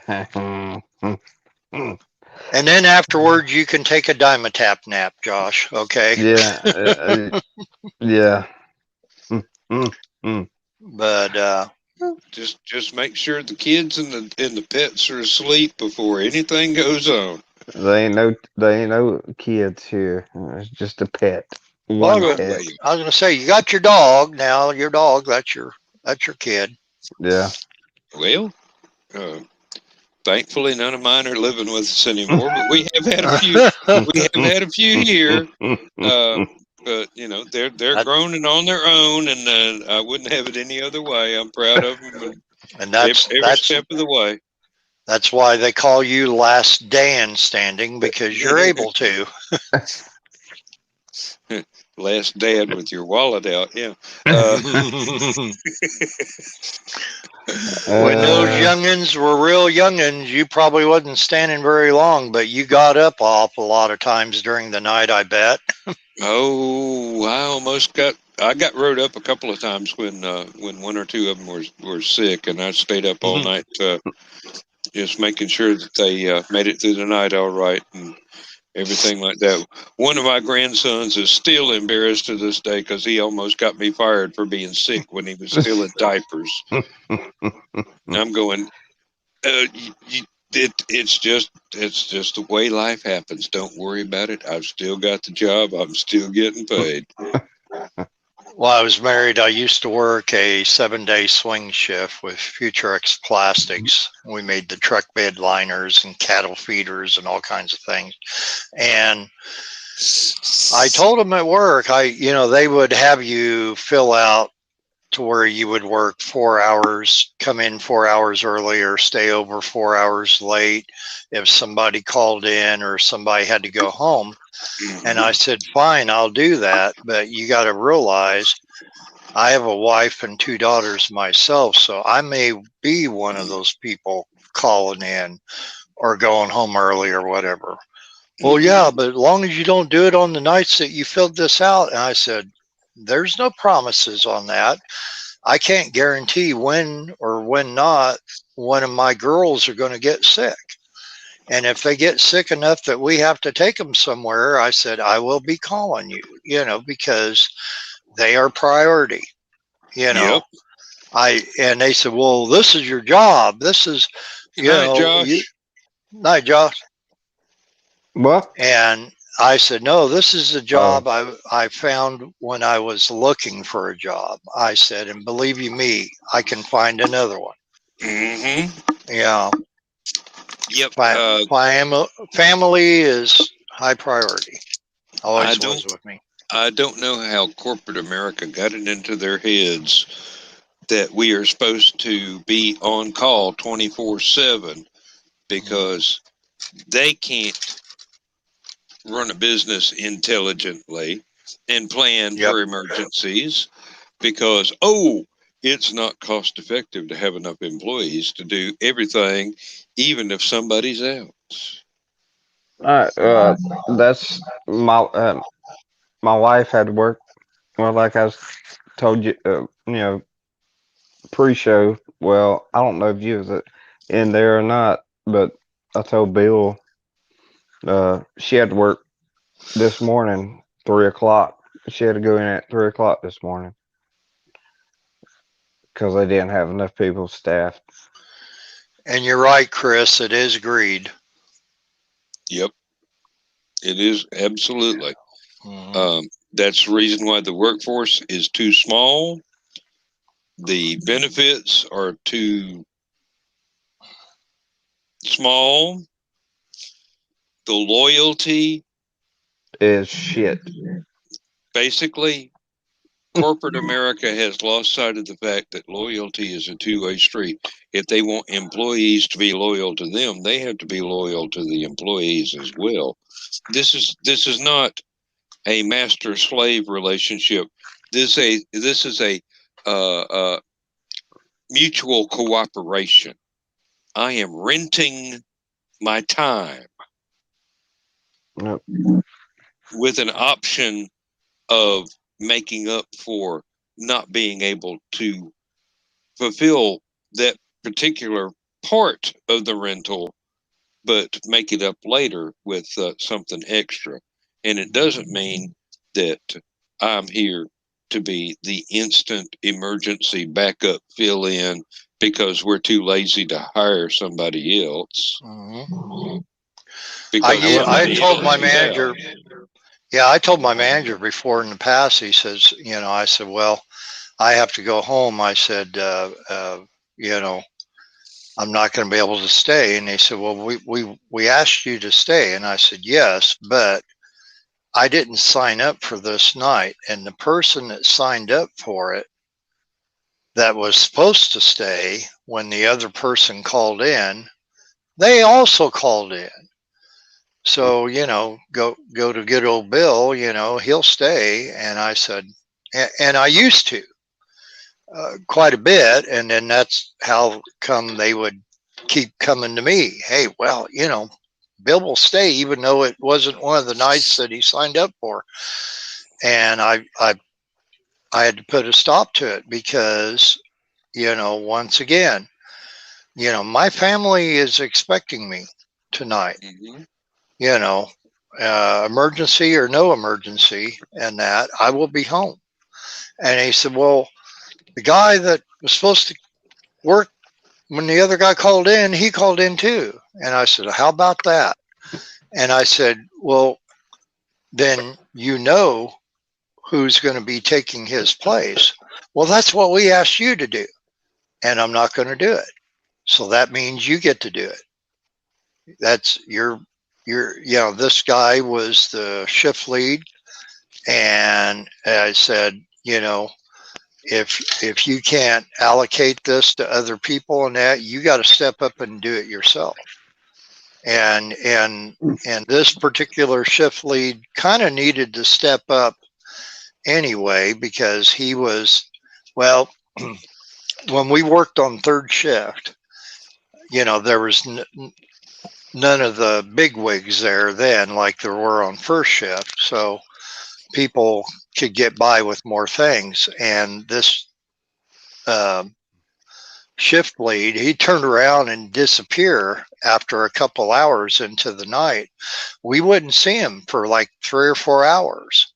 And then afterwards, you can take a Dimetap nap, Josh. Okay. Yeah. Yeah. But Just make sure the kids and the pets are asleep before anything goes on. They ain't no kids here. It's just a pet. well, One Oh pet. well. I was going to say, you got your dog now. Your dog, that's your kid. Yeah. Well, thankfully none of mine are living with us anymore, but we have had a few. We have had a few here. But they're grown and on their own, and I wouldn't have it any other way. I'm proud of them, And every step of the way. that's why they call you Last Dan Standing, because you're able to. Last dad with your wallet out, yeah. When those youngins were real youngins, you probably wasn't standing very long, but you got up awful lot of times during the night, I bet. Oh, I got rode up a couple of times when one or two of them were sick, and I stayed up all night just making sure that they made it through the night all right and everything like that. One of my grandsons is still embarrassed to this day because he almost got me fired for being sick when he was still in diapers. I'm going, it's just the way life happens. Don't worry about it. I've still got the job. I'm still getting paid. While I was married, I used to work a 7-day swing shift with Futurex Plastics. We made the truck bed liners and cattle feeders and all kinds of things. And I told them at work, they would have you fill out to where you would work 4 hours, come in 4 hours early, or stay over 4 hours late if somebody called in or somebody had to go home. And I said, fine, I'll do that. But you got to realize I have a wife and 2 daughters myself, so I may be one of those people calling in or going home early or whatever. Well, yeah, but as long as you don't do it on the nights that you filled this out. And I said, there's no promises on that. I can't guarantee when or when not one of my girls are going to get sick. And if they get sick enough that we have to take them somewhere, I said, I will be calling you, because they are priority, Yep. And they said, well, this is your job. This is, Josh. Night, Josh. What? And I said, no, this is a job I found when I was looking for a job. I said, and believe you me, I can find another one. Yeah. Yep. Family is high priority. Always was with me. I don't know how corporate America got it into their heads that we are supposed to be on call 24/7 because they can't run a business intelligently and plan for emergencies because, it's not cost effective to have enough employees to do everything, even if somebody's out. That's my wife had to work. Well, like I told you, pre-show. Well, I don't know if you was in there or not, but I told Bill she had to work this morning, 3 o'clock. She had to go in at 3 o'clock this morning because they didn't have enough people staffed. And you're right, Chris. It is greed. Yep, it is absolutely. That's the reason why the workforce is too small The benefits are too small. The loyalty Is shit. basically, corporate America has lost sight of the fact that loyalty is a two-way street. If they want employees to be loyal to them, they have to be loyal to the employees as well. This is not a master-slave relationship. This is a mutual cooperation. I am renting my time Yep. with an option of making up for not being able to fulfill that particular part of the rental, but make it up later with something extra. And it doesn't mean that I'm here to be the instant emergency backup fill in because we're too lazy to hire somebody else. Mm-hmm. Because I somebody told else my is manager, out. yeah, I told my manager before in the past, he says, I said, well, I have to go home. I said, I'm not going to be able to stay. And they said, well, we asked you to stay. And I said, yes, but I didn't sign up for this night. And the person that signed up for it that was supposed to stay when the other person called in, they also called in. So, go to good old Bill, he'll stay. And I said, and I used to quite a bit. And then that's how come they would keep coming to me. Hey, well, Bill will stay, even though it wasn't one of the nights that he signed up for. And I had to put a stop to it because, once again, my family is expecting me tonight. Mm-hmm. Emergency or no emergency, and that I will be home. And he said, well, the guy that was supposed to work when the other guy called in, he called in too. And I said, how about that? And I said, well, then who's going to be taking his place. Well, that's what we asked you to do. And I'm not going to do it. So that means you get to do it. That's this guy was the shift lead. And I said, if you can't allocate this to other people and that, you got to step up and do it yourself. And this particular shift lead kind of needed to step up anyway, because he was, well, when we worked on third shift, there was none of the big wigs there then like there were on first shift. So people could get by with more things. And this shift lead, he turned around and disappear after a couple hours into the night. We wouldn't see him for like 3 or 4 hours.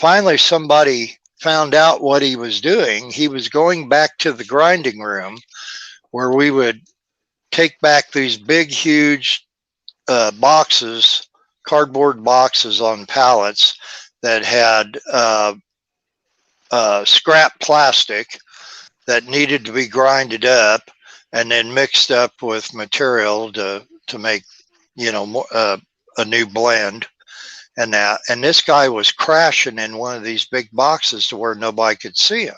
Finally, somebody found out what he was doing. He was going back to the grinding room where we would take back these big, huge boxes, cardboard boxes on pallets that had scrap plastic that needed to be grinded up and then mixed up with material to make, a new blend. And this guy was crashing in one of these big boxes to where nobody could see him.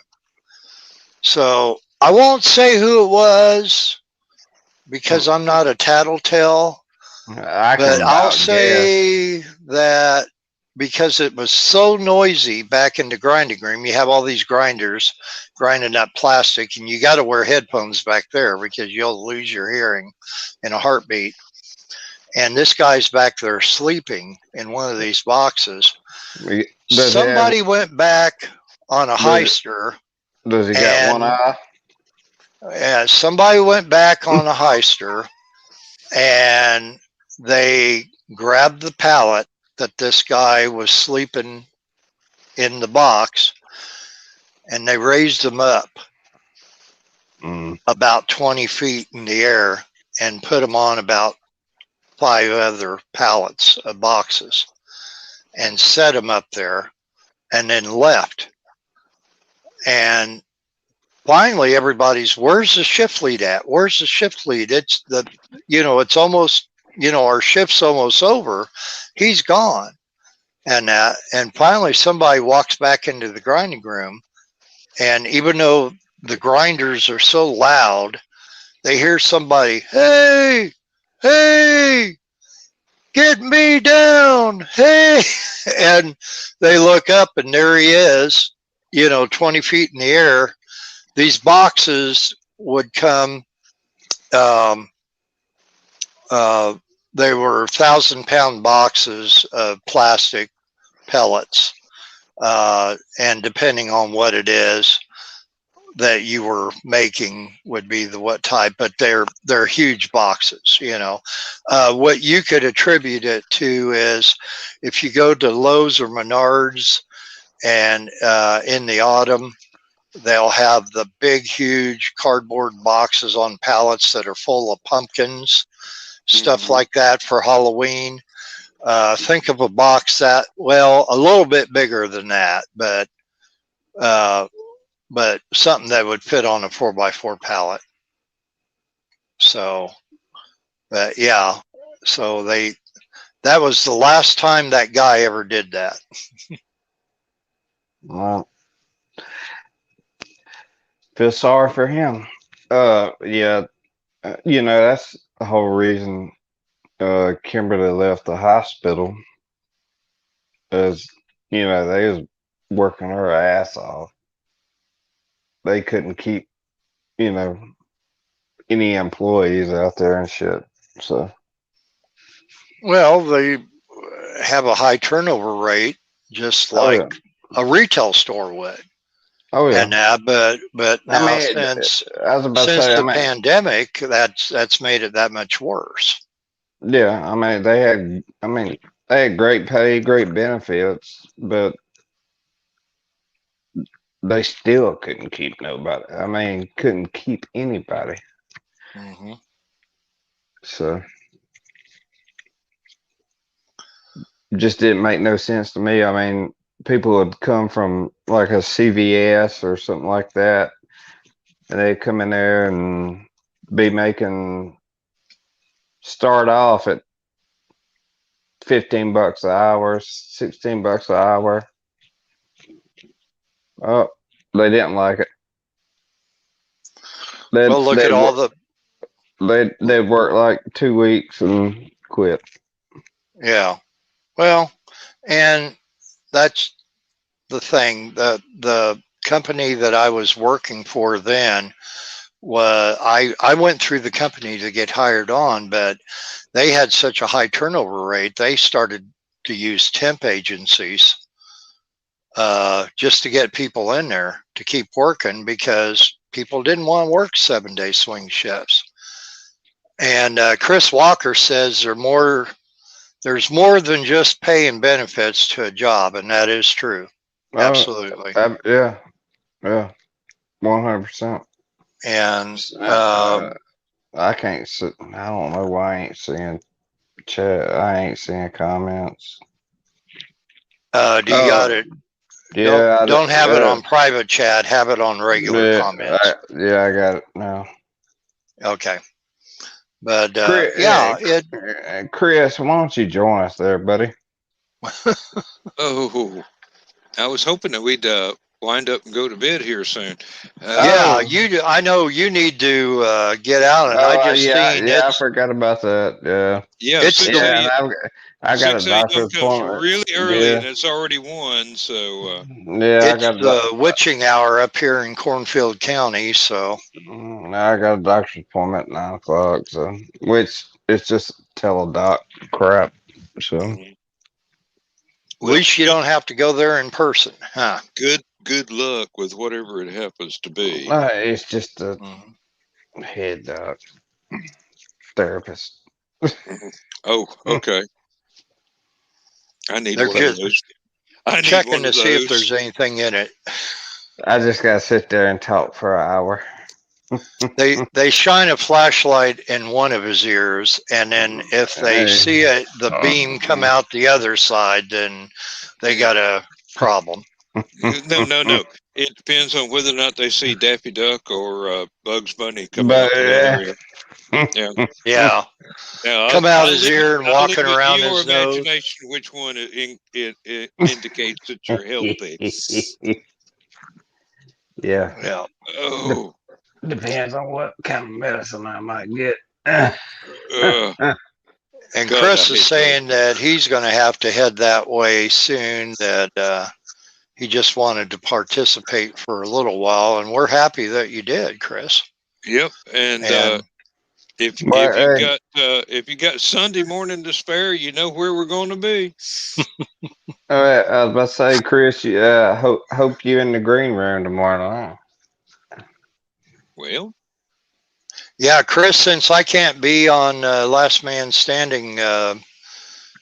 So I won't say who it was because I'm not a tattletale, but I'll say that because it was so noisy back in the grinding room, you have all these grinders grinding up plastic, and you got to wear headphones back there because you'll lose your hearing in a heartbeat. And this guy's back there sleeping in one of these boxes. Somebody went back on a heister. Does he got one eye? Yeah, somebody went back on a heister and they grabbed the pallet that this guy was sleeping in the box, and they raised him up about 20 feet in the air and put him on about 5 other pallets of boxes and set him up there and then left. And finally everybody's, where's the shift lead at? Where's the shift lead? It's the, it's almost, our shift's almost over. He's gone. And finally somebody walks back into the grinding room, and even though the grinders are so loud, they hear somebody, hey, get me down, hey. And they look up, and there he is, 20 feet in the air. These boxes would come, they were 1,000-pound boxes of plastic pellets. And depending on what it is that you were making would be the what type, but they're huge boxes. What you could attribute it to is if you go to Lowe's or Menards, and in the autumn they'll have the big huge cardboard boxes on pallets that are full of pumpkins, stuff like that for Halloween. Think of a box that, well, a little bit bigger than that, but something that would fit on a 4x4 pallet. So, yeah, so that was the last time that guy ever did that. Well, feel sorry for him. Yeah, that's the whole reason Kimberly left the hospital, is they was working her ass off. They couldn't keep any employees out there and shit. So, well, they have a high turnover rate, just like a retail store would. Oh yeah. And but now since the pandemic, that's made it that much worse. Yeah, they had great pay, great benefits, but they still couldn't keep nobody. Couldn't keep anybody. Mm-hmm. So just didn't make no sense to me. People would come from like a CVS or something like that, and they'd come in there and be start off at $15 an hour, $16 an hour. Oh, they didn't like it. They'd work like 2 weeks and quit. Yeah. Well, and that's the thing. The company that I was working for then was, I went through the company to get hired on, but they had such a high turnover rate, they started to use temp agencies just to get people in there to keep working, because people didn't want to work 7-day swing shifts. And Chris Walker says there's more than just pay and benefits to a job, and that is true. Absolutely. Yeah, 100%. And I can't see. I don't know why I ain't seeing chat. I ain't seeing comments. Do you got it? Yeah. Don't have it on private chat. Have it on regular comments. I got it now. Okay. But Chris, why don't you join us there, buddy? Oh, I was hoping that we'd wind up and go to bed here soon. I know you need to get out, and I forgot about that. Yeah, I got a doctor's appointment really early, and it's already 1. So it's the witching hour up here in Cornfield County. So I got a doctor's appointment at 9 o'clock. So which it's just teledoc crap. So at least you don't have to go there in person, huh? Good luck with whatever it happens to be. It's just a head doc therapist. Oh, okay. I need one of those. Checking to see if there's anything in it. I just gotta sit there and talk for an hour. They shine a flashlight in one of his ears, and then if they see the beam come out the other side, then they got a problem. No. It depends on whether or not they see Daffy Duck or Bugs Bunny coming But out the other end. Yeah. Yeah. Now, Come out his ear and I'll walking leave it to around your his nose. imagination which one it indicates that you're healthy. yeah. Yeah. Oh, Depends on what kind of medicine I might get. uh, And God, Chris I is hate saying that he's going to have to head that way soon, that he just wanted to participate for a little while. And we're happy that you did, Chris. Yep, and if you got Sunday morning to spare, you know where we're going to be. All right, I was about to say, Chris, hope you in the green room tomorrow night. Well, yeah, Chris, since I can't be on Last Man Standing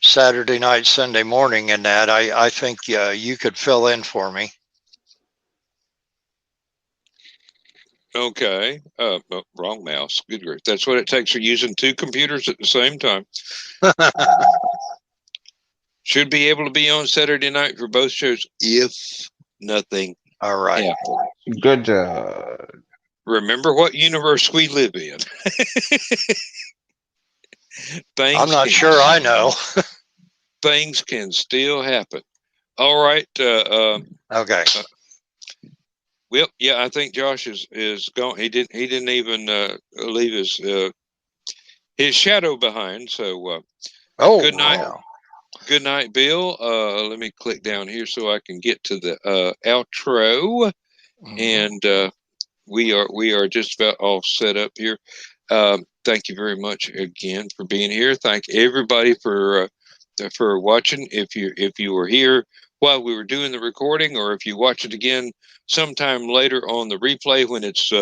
Saturday night, Sunday morning, and that, I think you could fill in for me. okay. Wrong mouse. Good grief. That's what it takes for using two computers at the same time. Should be able to be on Saturday night for both shows if nothing All right. happens. Good job. Remember what universe we live in. I'm not sure I know. Things can still happen. All right. Okay. Well, yeah, I think Josh is gone. He didn't even leave his shadow behind. So good night. Wow. Good night, Bill. Let me click down here so I can get to the outro, and we are just about all set up here. Thank you very much again for being here. Thank everybody for watching. If you were here while we were doing the recording, or if you watch it again sometime later on the replay when it's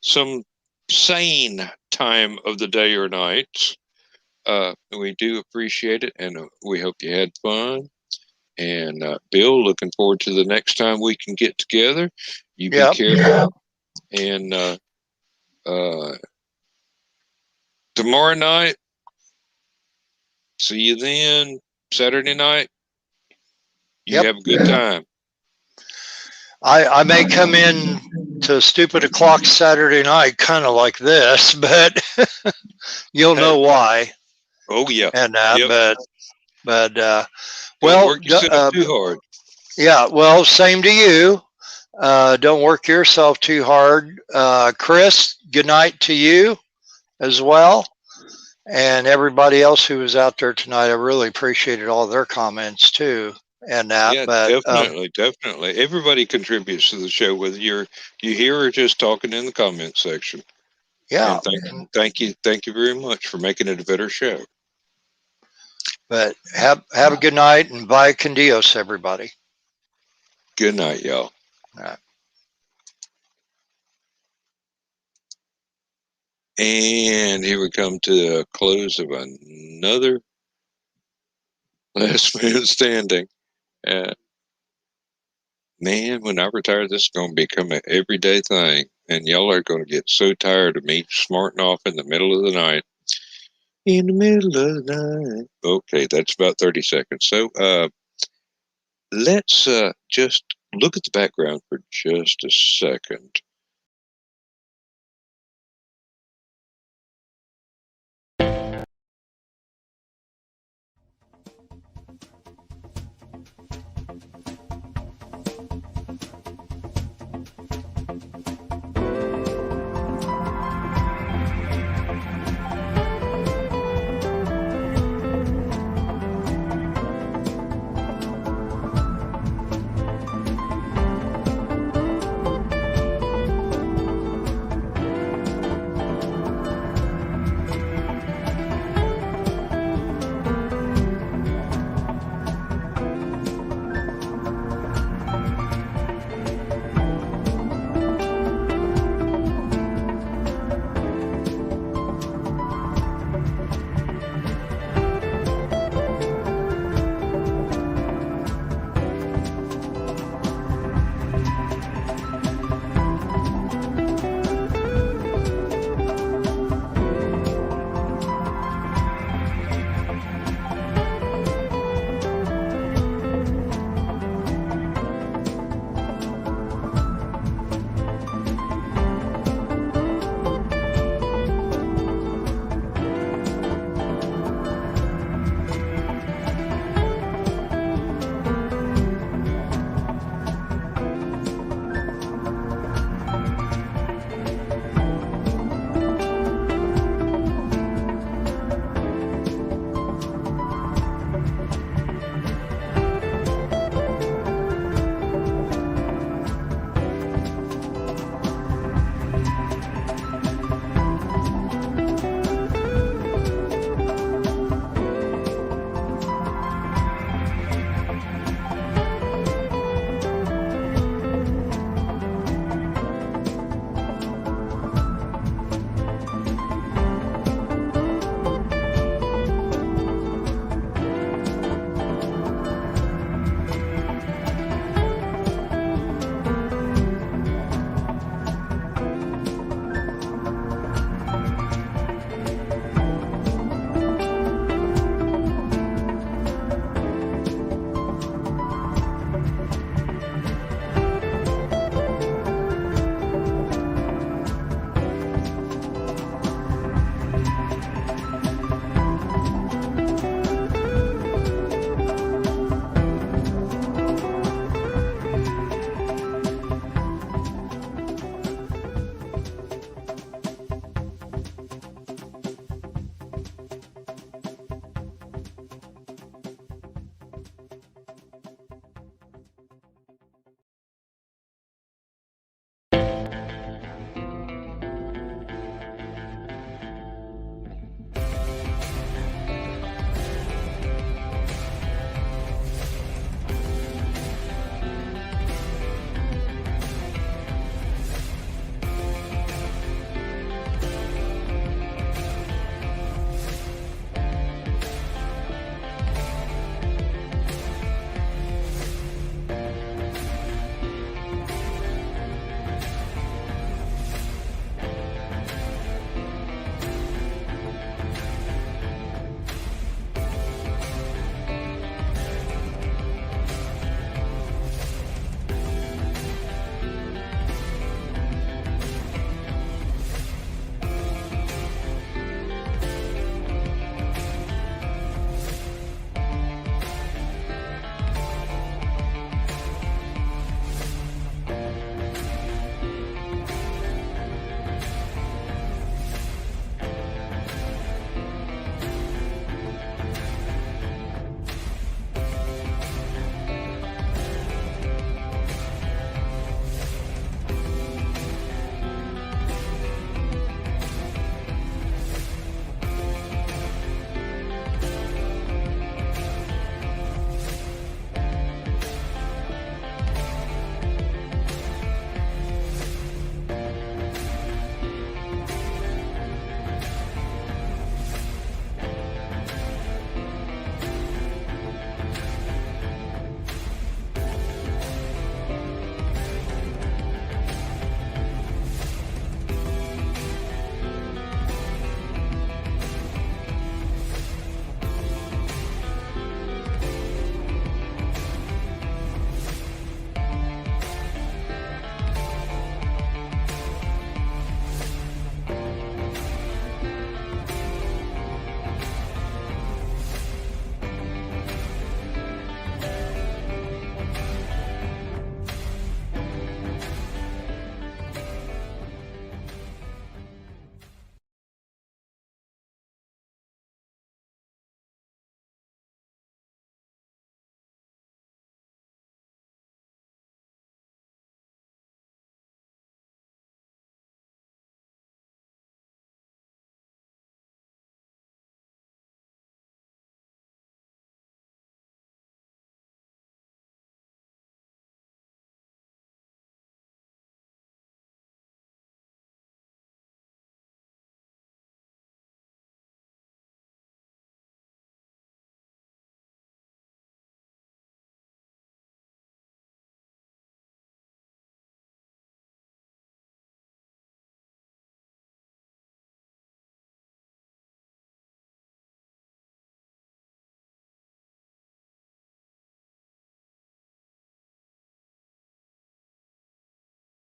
some sane time of the day or night, we do appreciate it, and we hope you had fun. And Bill, looking forward to the next time we can get together. You be careful, and tomorrow night, see you then. Saturday night, you have a good time. I may come in to Stupid O'Clock Saturday night, kind of like this, but you'll know why. Oh yeah, and yep. but don't work yourself too hard. Yeah, well, same to you. Don't work yourself too hard. Chris, good night to you as well, and everybody else who was out there tonight. I really appreciated all their comments too. And that, Yeah, but definitely. Everybody contributes to the show, whether you hear or just talking in the comment section. Yeah, and thank you very much for making it a better show. But have a good night, and bye con Dios, everybody. Good night, y'all. All right. And here we come to the close of another Last Man Standing. Man, when I retire, this is going to become an everyday thing. And y'all are going to get so tired of me smarting off in the middle of the night. In the middle of the night. Okay, that's about 30 seconds. So let's just look at the background for just a second.